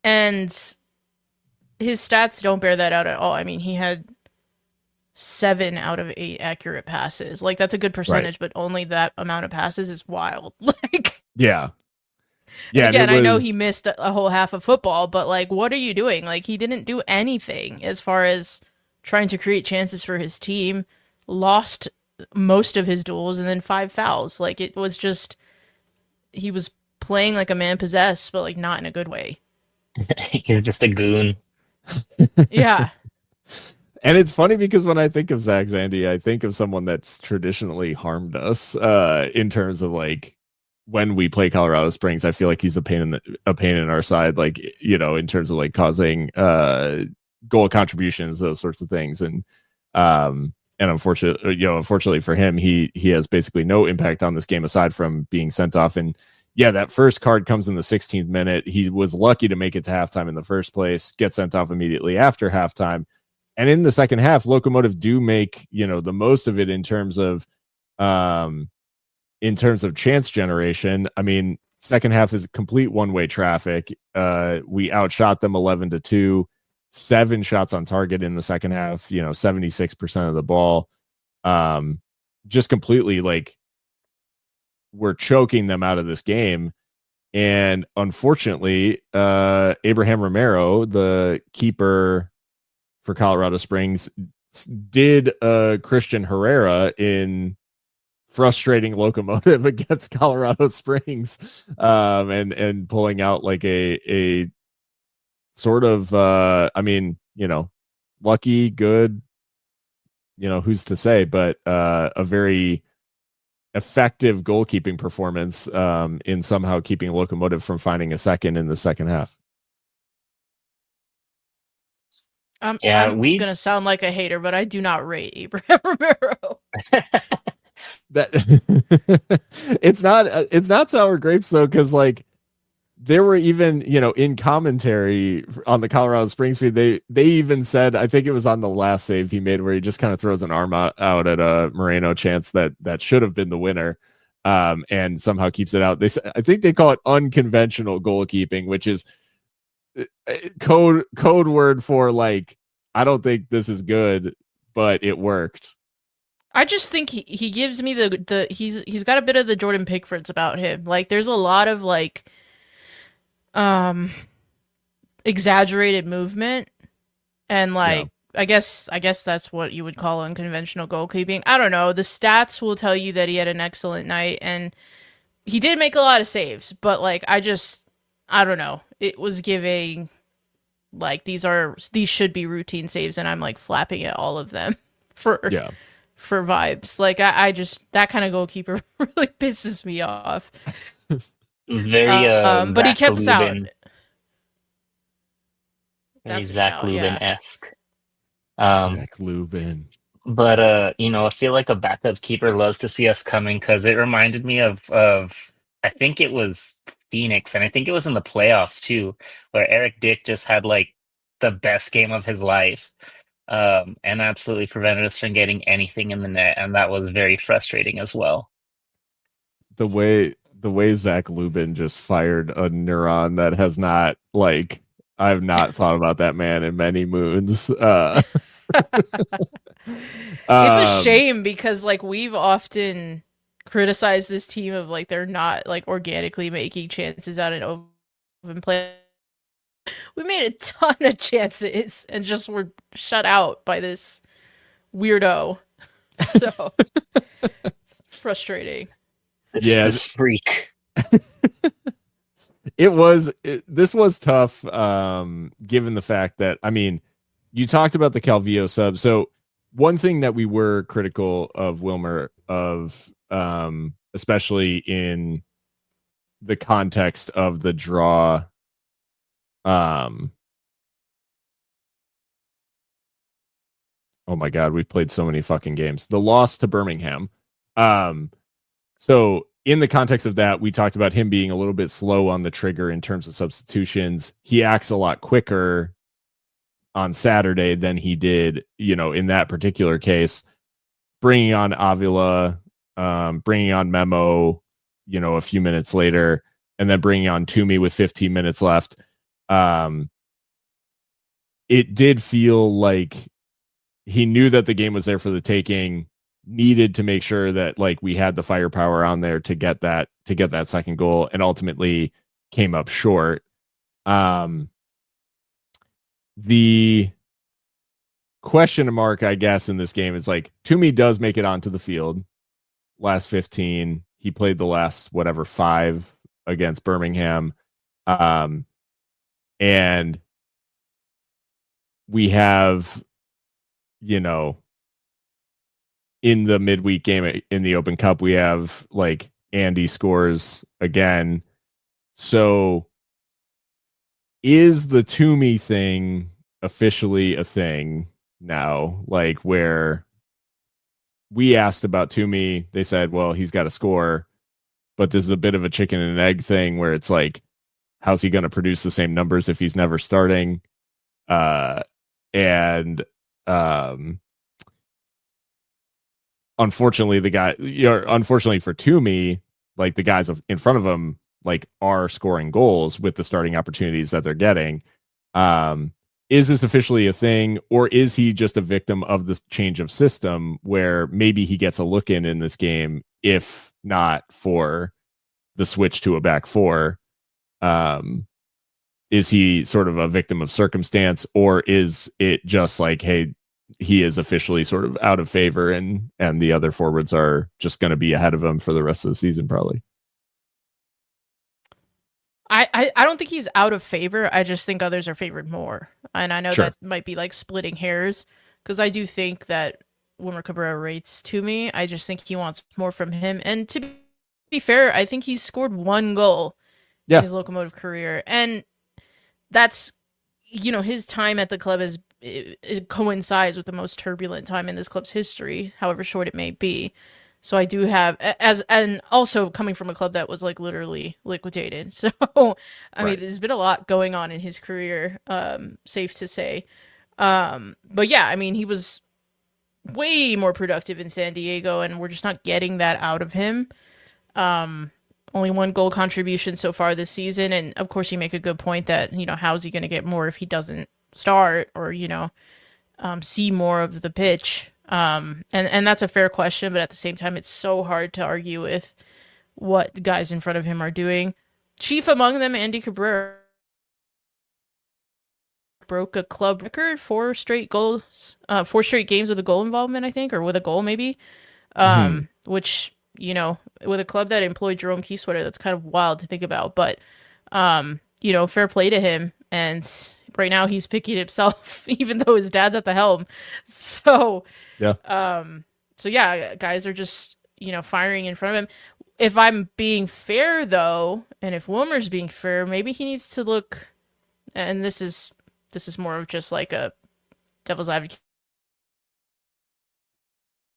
and his stats don't bear that out at all. I mean, he had 7 out of 8 accurate passes. Like, that's a good percentage, but only that amount of passes is wild. Like, yeah. Again, I know he missed a whole half of football, but like, what are you doing? Like, he didn't do anything as far as trying to create chances for his team. Lost most of his duels and then 5 fouls. Like, it was just, he was playing like a man possessed, but like not in a good way. You're just a goon. Yeah. And it's funny because when I think of Zach Zandy, I think of someone that's traditionally harmed us in terms of like, when we play Colorado Springs, I feel like he's a pain in our side, like, you know, in terms of like causing goal contributions, those sorts of things. And unfortunately for him, he has basically no impact on this game aside from being sent off. And yeah, that first card comes in the 16th minute. He was lucky to make it to halftime in the first place, get sent off immediately after halftime. And in the second half, Locomotive do make, you know, the most of it in terms of chance generation. I mean, second half is complete one-way traffic. We outshot them 11-2, 7 shots on target in the second half, you know, 76% of the ball. Just completely, like, we're choking them out of this game. And unfortunately, Abraham Romero, the keeper for Colorado Springs, did Christian Herrera in frustrating Locomotive against Colorado Springs, and pulling out like a sort of I mean, you know, lucky, good, you know, who's to say, but a very effective goalkeeping performance in somehow keeping Locomotive from finding a second in the second half. I'm gonna sound like a hater, but I do not rate Abraham Romero. That it's not sour grapes though, because like there were even, you know, in commentary on the Colorado Springs feed, they even said, I think it was on the last save he made where he just kind of throws an arm out at a Moreno chance that should have been the winner, and somehow keeps it out. I think they call it unconventional goalkeeping, which is code word for like, I don't think this is good, but it worked. I just think he gives me he's got a bit of the Jordan Pickfords about him. Like, there's a lot of like exaggerated movement, and like, yeah. I guess that's what you would call unconventional goalkeeping. I don't know. The stats will tell you that he had an excellent night and he did make a lot of saves, but like, I don't know. It was giving like, these should be routine saves, and I'm like flapping at all of them for vibes. Like, I just, that kind of goalkeeper really pisses me off. Very but he kept sound. Very Zach Lubin-esque. Zach Lubin. But you know, I feel like a backup keeper loves to see us coming, because it reminded me of I think it was Phoenix, and I think it was in the playoffs too, where Eric Dick just had like the best game of his life, and absolutely prevented us from getting anything in the net, and that was very frustrating as well. The way Zach Lubin just fired a neuron that has not, like, I've not thought about that man in many moons. It's a shame, because like, we've often criticized this team of like, they're not like organically making chances out in open play. We made a ton of chances and just were shut out by this weirdo. So it's frustrating. This freak. This was tough, given the fact that, I mean, you talked about the Calvillo sub. So one thing that we were critical of Wilmer of, especially in the context of the draw Oh my God, we've played so many fucking games. The loss to Birmingham. So in the context of that, we talked about him being a little bit slow on the trigger in terms of substitutions. He acts a lot quicker on Saturday than he did, in that particular case, bringing on Avila, bringing on Memo, a few minutes later, and then bringing on Toomey with 15 minutes left. It did feel like he knew that the game was there for the taking, needed to make sure that like we had the firepower on there to get that second goal, and ultimately came up short. The question mark, I guess, in this game is like Toomey does make it onto the field last 15. He played the last 5 against Birmingham. And we have, in the midweek game in the Open Cup, we have like Andy scores again. So is the Toomey thing officially a thing now? Like, where we asked about Toomey, they said, well, he's got to score, but this is a bit of a chicken and egg thing where it's like, how's he going to produce the same numbers if he's never starting? Unfortunately, unfortunately for Toomey, like the guys in front of him, like are scoring goals with the starting opportunities that they're getting. Is this officially a thing, or is he just a victim of this change of system where maybe he gets a look in this game, if not for the switch to a back four? Is he sort of a victim of circumstance, or is it just like, hey, he is officially sort of out of favor and the other forwards are just going to be ahead of him for the rest of the season, probably? I don't think he's out of favor. I just think others are favored more. And I know Sure. that might be like splitting hairs, because I do think that Wilmer Cabrera rates Toomey. I just think he wants more from him. And to be fair, I think he's scored 1 goal in his Locomotive career. And that's, his time at the club it coincides with the most turbulent time in this club's history, however short it may be. So I do have, and also coming from a club that was like literally liquidated. So, I mean, there's been a lot going on in his career, safe to say. But yeah, I mean, he was way more productive in San Diego, and we're just not getting that out of him. Only 1 goal contribution so far this season. And of course you make a good point that, how's he going to get more if he doesn't start or, see more of the pitch. And that's a fair question, but at the same time, it's so hard to argue with what guys in front of him are doing. Chief among them, Andy Cabrera, broke a club record, 4 straight goals, 4 straight games with a goal involvement, I think, or with a goal maybe, which, with a club that employed Jerome Keysweater, that's kind of wild to think about, but, fair play to him. And right now he's picking himself, even though his dad's at the helm. So, guys are just, firing in front of him. If I'm being fair though, and if Wilmer's being fair, maybe he needs to look, and this is more of just like a devil's advocate.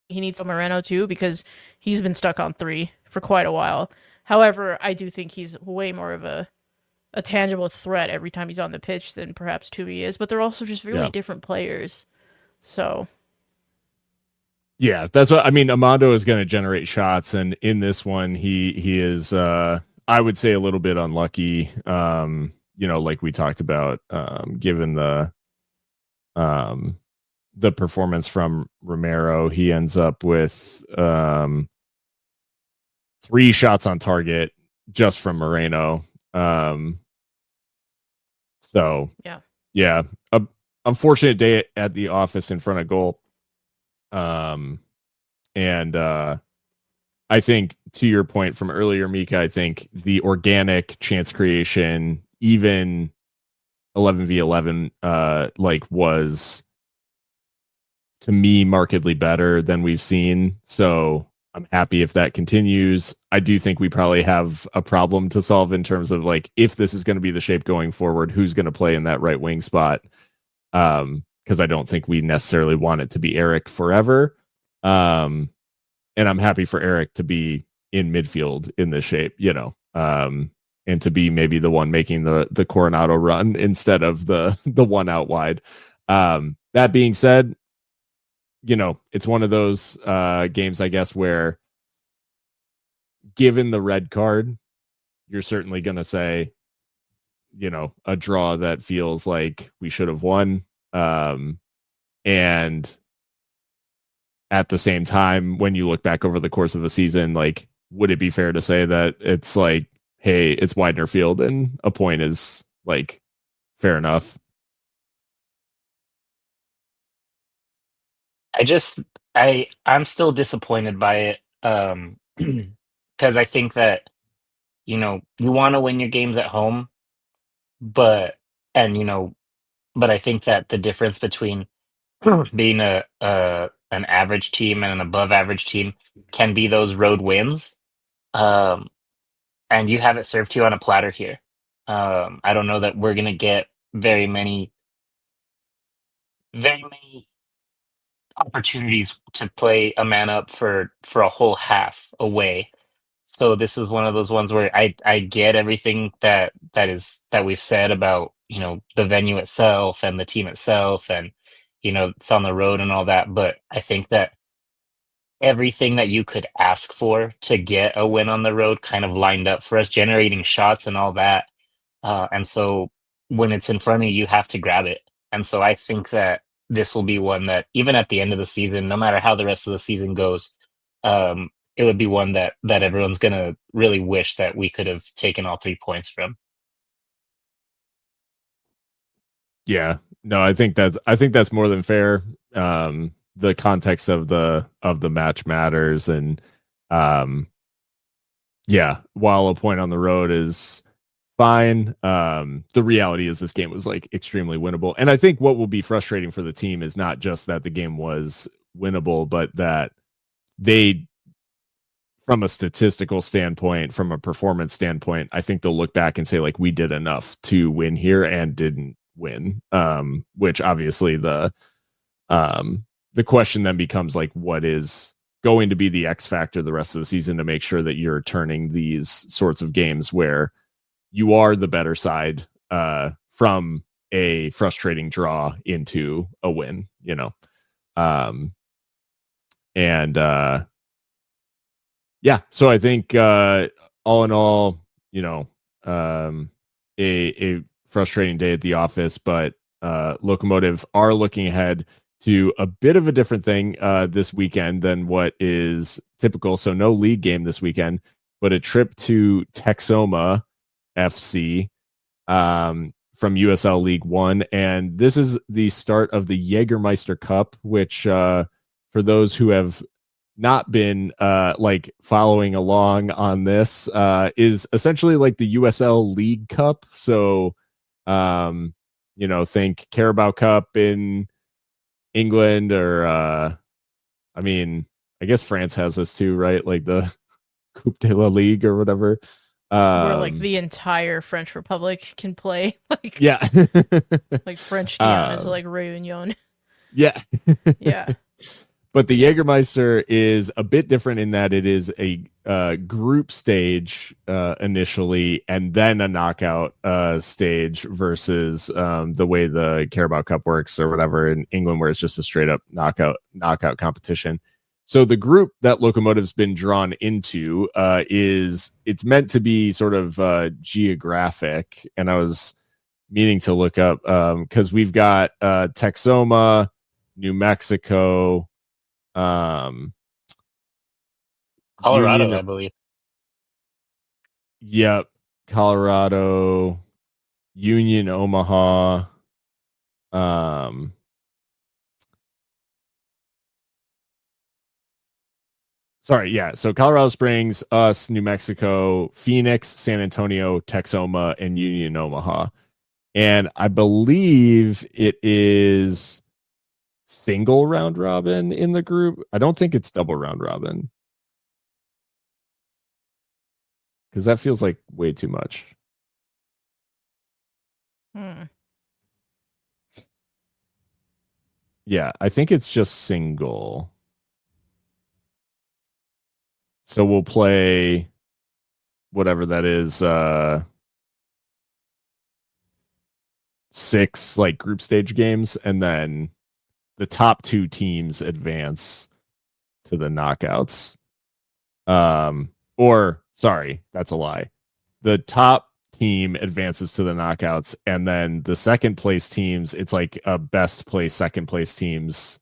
He needs Moreno too, because he's been stuck on 3 for quite a while. However, I do think he's way more of a tangible threat every time he's on the pitch than perhaps Toomey is, but they're also just really different players. So, yeah, that's what I mean. Amando is going to generate shots, and in this one, he is, I would say, a little bit unlucky. Like we talked about, given the performance from Romero, he ends up with 3 shots on target just from Moreno. So yeah, unfortunate day at the office in front of goal. And I think, to your point from earlier, Mika, I think the organic chance creation, even 11v11, was, to me, markedly better than we've seen. So I'm happy if that continues. I do think we probably have a problem to solve in terms of like if this is going to be the shape going forward, who's going to play in that right wing spot. Because I don't think we necessarily want it to be Eric forever. And I'm happy for Eric to be in midfield in this shape, and to be maybe the one making the Coronado run instead of the one out wide. That being said, it's one of those games, I guess, where given the red card, you're certainly going to say, a draw that feels like we should have won. And at the same time, when you look back over the course of the season, like, would it be fair to say that it's like, hey, it's Widener Field and a point is like fair enough? I'm still disappointed by it. Because I think that, you want to win your games at home, but and but I think that the difference between being an average team and an above average team can be those road wins. Um, and you have it served to you on a platter here. I don't know that we're gonna get very many opportunities to play a man up for a whole half away. So this is one of those ones where I get everything that we've said about, the venue itself and the team itself, and it's on the road and all that, but I think that everything that you could ask for to get a win on the road kind of lined up for us, generating shots and all that. And so when it's in front of you, you have to grab it. And so I think that this will be one that even at the end of the season, no matter how the rest of the season goes, it would be one that everyone's gonna really wish that we could have taken all 3 points from. Yeah, no, I think that's more than fair. The context of the match matters, and yeah, while a point on the road is fine, the reality is this game was like extremely winnable. And I think what will be frustrating for the team is not just that the game was winnable, but that they, from a statistical standpoint, from a performance standpoint, I think they'll look back and say like we did enough to win here and didn't win. Which obviously the question then becomes like, what is going to be the X factor the rest of the season to make sure that you're turning these sorts of games where you are the better side from a frustrating draw into a win, and yeah, so I think all in all, a frustrating day at the office, but Locomotive are looking ahead to a bit of a different thing this weekend than what is typical. So no league game this weekend, but a trip to Texoma FC from USL League One. And this is the start of the Jagermeister Cup, which for those who have not been like following along on this, is essentially like the USL League Cup. So think Carabao Cup in England, or I mean, I guess France has this too, right? Like the Coupe de la Ligue or whatever. Where like the entire French Republic can play. Like, yeah. like French Guiana is like Réunion. Yeah. Yeah. But the Jagermeister is a bit different in that it is a group stage initially, and then a knockout stage versus the way the Carabao Cup works or whatever in England, where it's just a straight up knockout competition. So the group that Locomotive's been drawn into it's meant to be sort of geographic, and I was meaning to look up because we've got Texoma, New Mexico. Colorado, Union, I believe. Yep, Colorado, Union, Omaha. Sorry, yeah. So Colorado Springs, us, New Mexico, Phoenix, San Antonio, Texoma, and Union, Omaha. And I believe it is single round robin in the group. I don't think it's double round robin. because that feels like way too much. Yeah, I think it's just single. So we'll play whatever that is, 6 like group stage games, and then the top 2 teams advance to the knockouts. Or sorry, that's a lie. The top team advances to the knockouts, and then the second place teams, it's like a best place, second place teams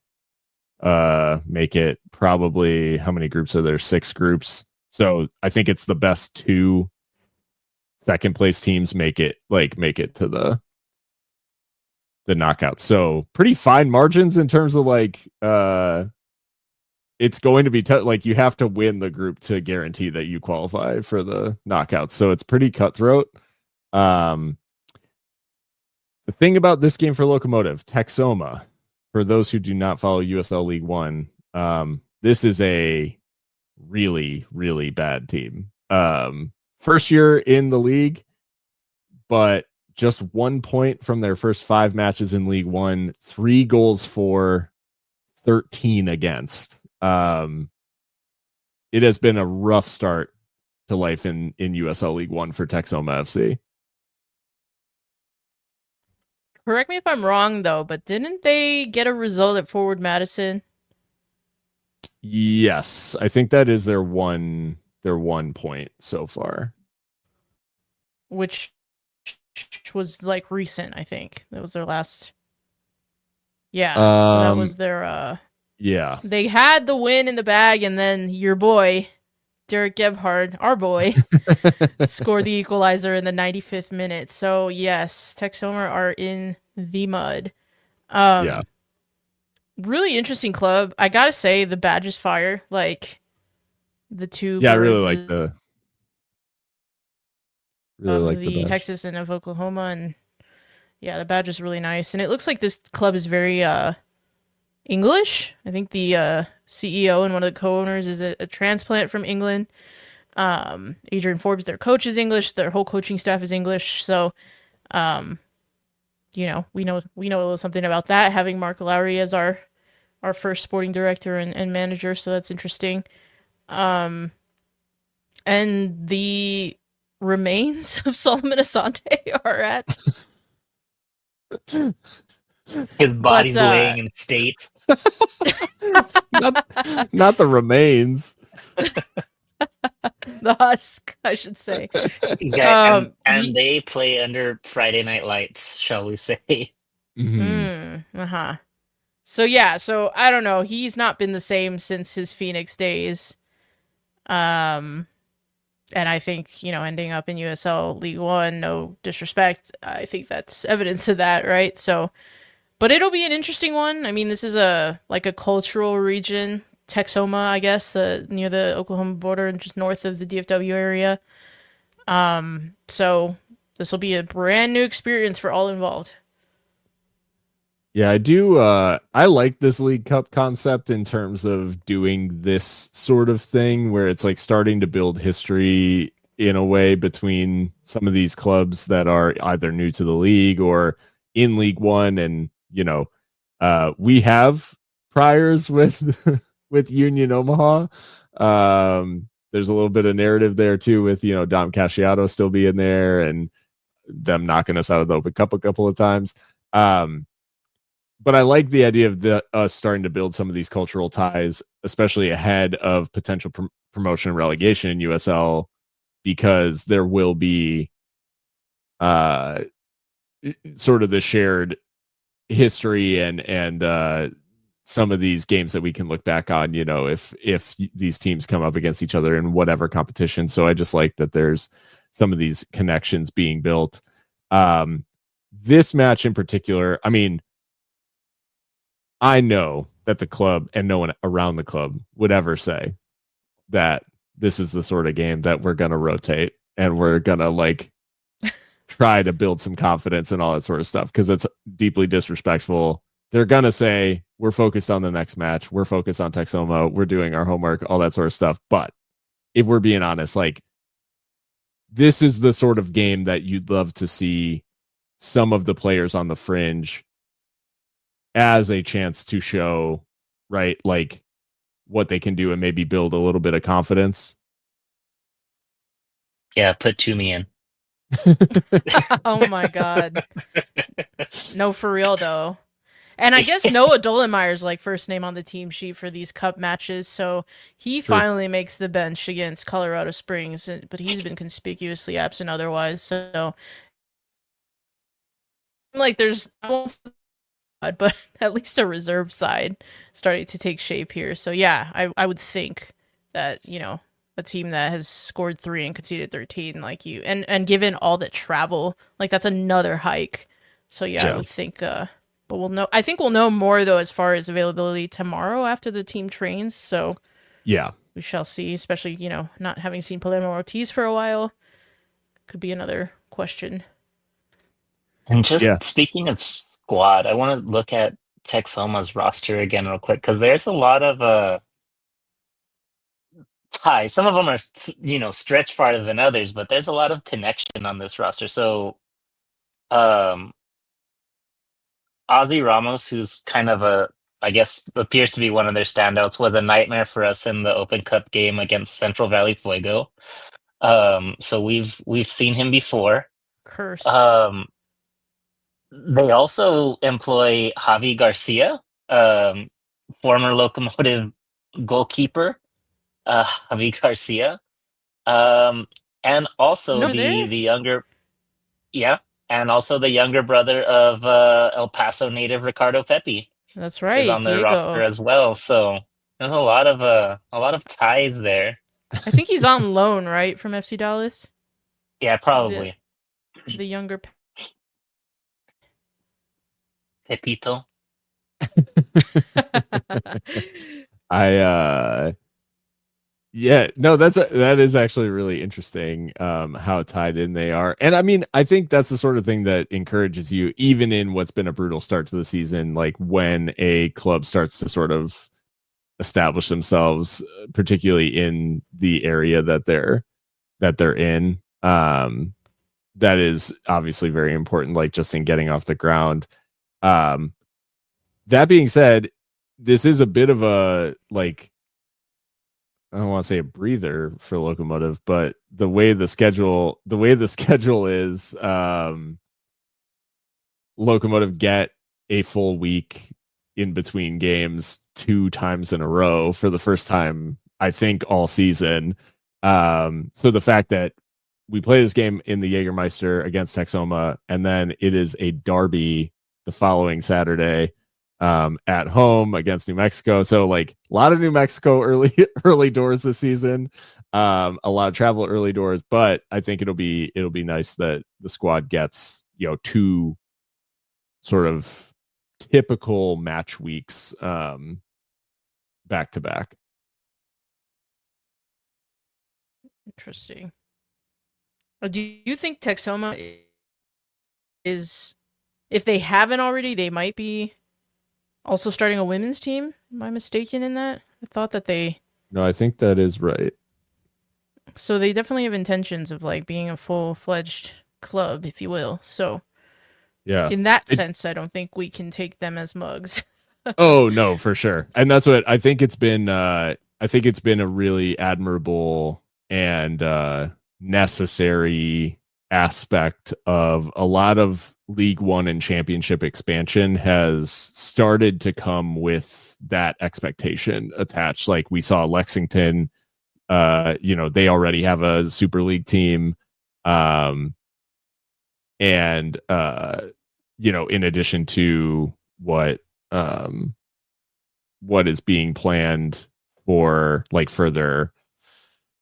make it. Probably, how many groups are there? 6 groups. So I think it's the best 2 second place teams make it to the knockouts. So pretty fine margins in terms of like it's going to be like you have to win the group to guarantee that you qualify for the knockouts. So it's pretty cutthroat. The thing about this game for Locomotive, Texoma, for those who do not follow USL League One, this is a really, really bad team. First year in the league, but just 1 point from their first 5 matches in League One, 3 goals for, 13 against. It has been a rough start to life in USL League One for Texoma FC. Correct me if I'm wrong, though, but didn't they get a result at Forward Madison? Yes, I think that is their one point so far. Which was like recent, I think. That was their last. Yeah, so that was their. Yeah. They had the win in the bag, and then your boy, Derek Gebhard, our boy, scored the equalizer in the 95th minute. So, yes, Texoma are in the mud. Yeah. Really interesting club. I gotta say, the badge is fire. Like, the two. Yeah, I really like the. Really like the badge. Texas and of Oklahoma, and yeah, the badge is really nice. And it looks like this club is very English. I think the CEO and one of the co-owners is a transplant from England. Adrian Forbes, their coach, is English. Their whole coaching staff is English. So, we know a little something about that, having Mark Lowry as our first sporting director and manager. So that's interesting. And the remains of Solomon Asante are at his body's laying in state. not the remains. The husk, I should say. Yeah, and they play under Friday Night Lights, shall we say. Mm-hmm. So yeah, so I don't know. He's not been the same since his Phoenix days. And I think, ending up in USL League One, no disrespect, I think that's evidence of that, right? So, but it'll be an interesting one. I mean, this is a cultural region, Texoma, I guess, near the Oklahoma border and just north of the DFW area. So this will be a brand new experience for all involved. Yeah, I do. I like this League Cup concept in terms of doing this sort of thing where it's like starting to build history in a way between some of these clubs that are either new to the league or in League One. And, we have priors with with Union Omaha. There's a little bit of narrative there too with, Dom Casciato still being there and them knocking us out of the Open Cup a couple of times. But I like the idea of us starting to build some of these cultural ties, especially ahead of potential promotion and relegation in USL, because there will be sort of the shared history and some of these games that we can look back on, if these teams come up against each other in whatever competition. So I just like that there's some of these connections being built. This match in particular, I mean, I know that the club and no one around the club would ever say that this is the sort of game that we're going to rotate and we're going to try to build some confidence and all that sort of stuff, because it's deeply disrespectful. They're going to say we're focused on the next match. We're focused on Texoma. We're doing our homework, all that sort of stuff. But if we're being honest, this is the sort of game that you'd love to see some of the players on the fringe as a chance to show, right, like what they can do and maybe build a little bit of confidence. Yeah, put Toomey in. Oh my god. No, for real though. And I guess Noah Dolenmeyer's like first name on the team sheet for these cup matches, so he True. finally makes the bench against Colorado Springs, but he's been conspicuously absent otherwise. So, like, there's but at least a reserve side starting to take shape here. So yeah, I would think that a team that has scored 3 and conceded 13, like you, and given all the travel, like that's another hike. So yeah, I would think. But we'll know. I think we'll know more though as far as availability tomorrow after the team trains. So Yeah. we shall see. Especially not having seen Palermo Ortiz for a while, could be another question. And just speaking of squad, I want to look at Texoma's roster again real quick because there's a lot of ties. Some of them are stretch farther than others, but there's a lot of connection on this roster. So, Ozzy Ramos, who's kind of I guess appears to be one of their standouts, was a nightmare for us in the Open Cup game against Central Valley Fuego. So we've seen him before. Cursed. They also employ Javi Garcia, former Locomotive goalkeeper, Javi Garcia, and also the younger, and also the younger brother of El Paso native Ricardo Pepi. That's right, is on their Diego. roster as well. So there's a lot of ties there. I think he's on loan, right, from FC Dallas. Yeah, probably. The younger Pepito. That is actually really interesting how tied in they are. And I mean, I think that's the sort of thing that encourages you, even in what's been a brutal start to the season, like when a club starts to sort of establish themselves, particularly in the area that they're in. That is obviously very important, like just in getting off the ground. That being said, this is a bit of a, like, I don't want to say a breather for Locomotive, but the way the schedule is, Locomotive get a full week in between games 2 times in a row for the first time, I think, all season. So the fact that we play this game in the Jagermeister against Texoma, and then it is a derby the following Saturday at home against New Mexico. So like a lot of New Mexico early doors this season, a lot of travel early doors, but I think it'll be nice that the squad gets 2 sort of typical match weeks back to back. Interesting. Do you think Texoma is, if they haven't already, they might be also starting a women's team? Am I mistaken in that? I thought that No, I think that is right. So they definitely have intentions of like being a full-fledged club, if you will. So yeah, in that sense, I don't think we can take them as mugs. Oh no, for sure. And that's what I think it's been. I think it's been a really admirable and necessary aspect of a lot of League One and Championship expansion has started to come with that expectation attached. Like we saw Lexington, they already have a Super League team. In addition to what is being planned for like further,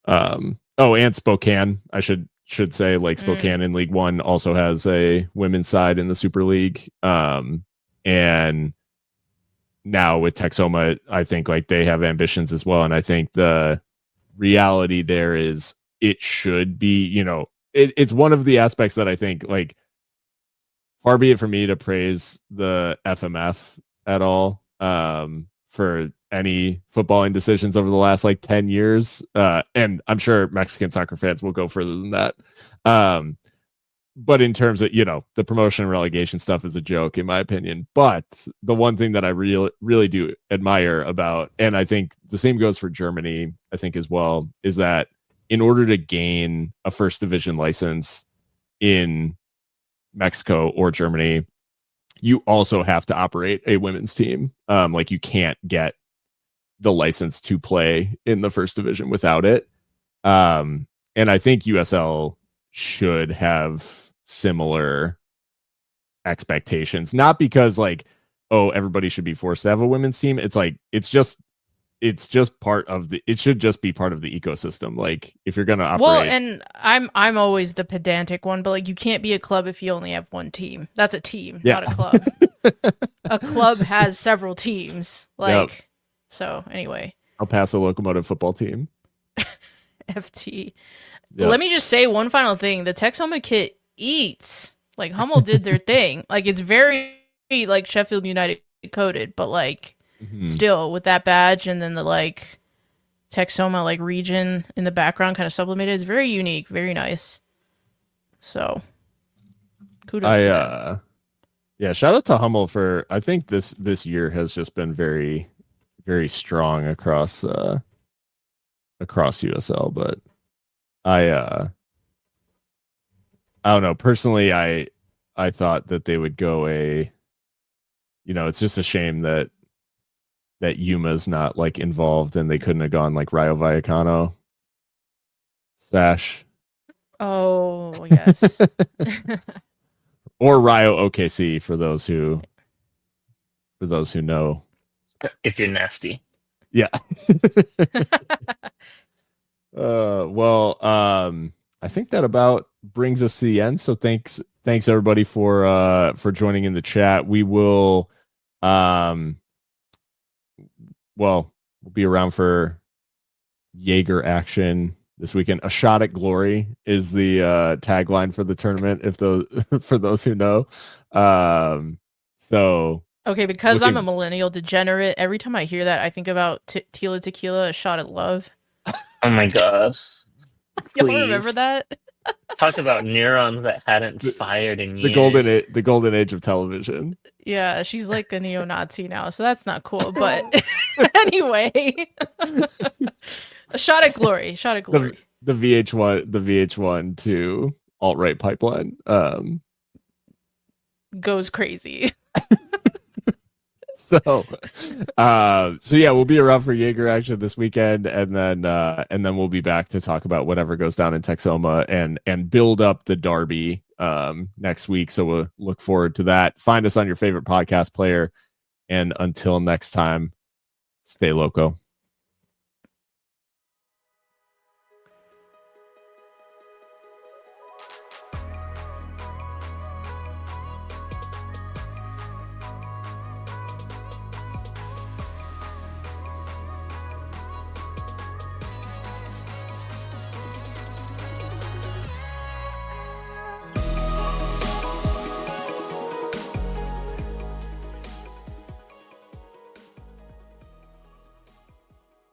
and Spokane, I should say, like Spokane in League One also has a women's side in the Super League. And now with Texoma, I think like they have ambitions as well. And I think the reality there is it should be, it's one of the aspects that I think, like, far be it for me to praise the FMF at all for any footballing decisions over the last like 10 years. And I'm sure Mexican soccer fans will go further than that. But in terms of, the promotion and relegation stuff is a joke, in my opinion. But the one thing that I really do admire about, and I think the same goes for Germany, I think as well, is that in order to gain a first division license in Mexico or Germany, you also have to operate a women's team. Like you can't get the license to play in the first division without it. And I think USL should have similar expectations, not because like, oh, everybody should be forced to have a women's team. It's like, it's just part of it should just be part of the ecosystem. Like if you're going to operate. Well, and I'm always the pedantic one, but like you can't be a club if you only have one team. That's a team, not a club. A club has several teams. Like, so anyway. El Paso Locomotive football team. FT. Yep. Let me just say one final thing. The Texoma kit eats. Like Hummel did their thing. Like it's very like Sheffield United coded, but like still with that badge and then the like Texoma like region in the background kind of sublimated. It's very unique, very nice. So kudos to that. Yeah, shout out to Hummel for, I think this year has just been very, very strong across USL, but I don't know. Personally, I thought that they would go it's just a shame that Yuma's not like involved and they couldn't have gone like Rayo Vallecano. Sash. Oh, yes. Or Rayo OKC for those who know. If you're nasty. Yeah. I think that about brings us to the end. So thanks everybody for joining in the chat. We will we'll be around for Jaeger action this weekend. A shot at glory is the tagline for the tournament, for those who know. So okay, because I'm a millennial degenerate, every time I hear that I think about Tila Tequila, a shot at love. Oh my god. Y'all remember that? Talk about neurons that hadn't fired in years. The golden age of television. Yeah, she's like a neo-Nazi now, so that's not cool. But anyway, a shot at glory. Shot at glory. The VH1 to alt-right pipeline goes crazy. So yeah, we'll be around for Jaeger action this weekend, and then we'll be back to talk about whatever goes down in Texoma and build up the derby next week. So we'll look forward to that. Find us on your favorite podcast player, and until next time, stay loco.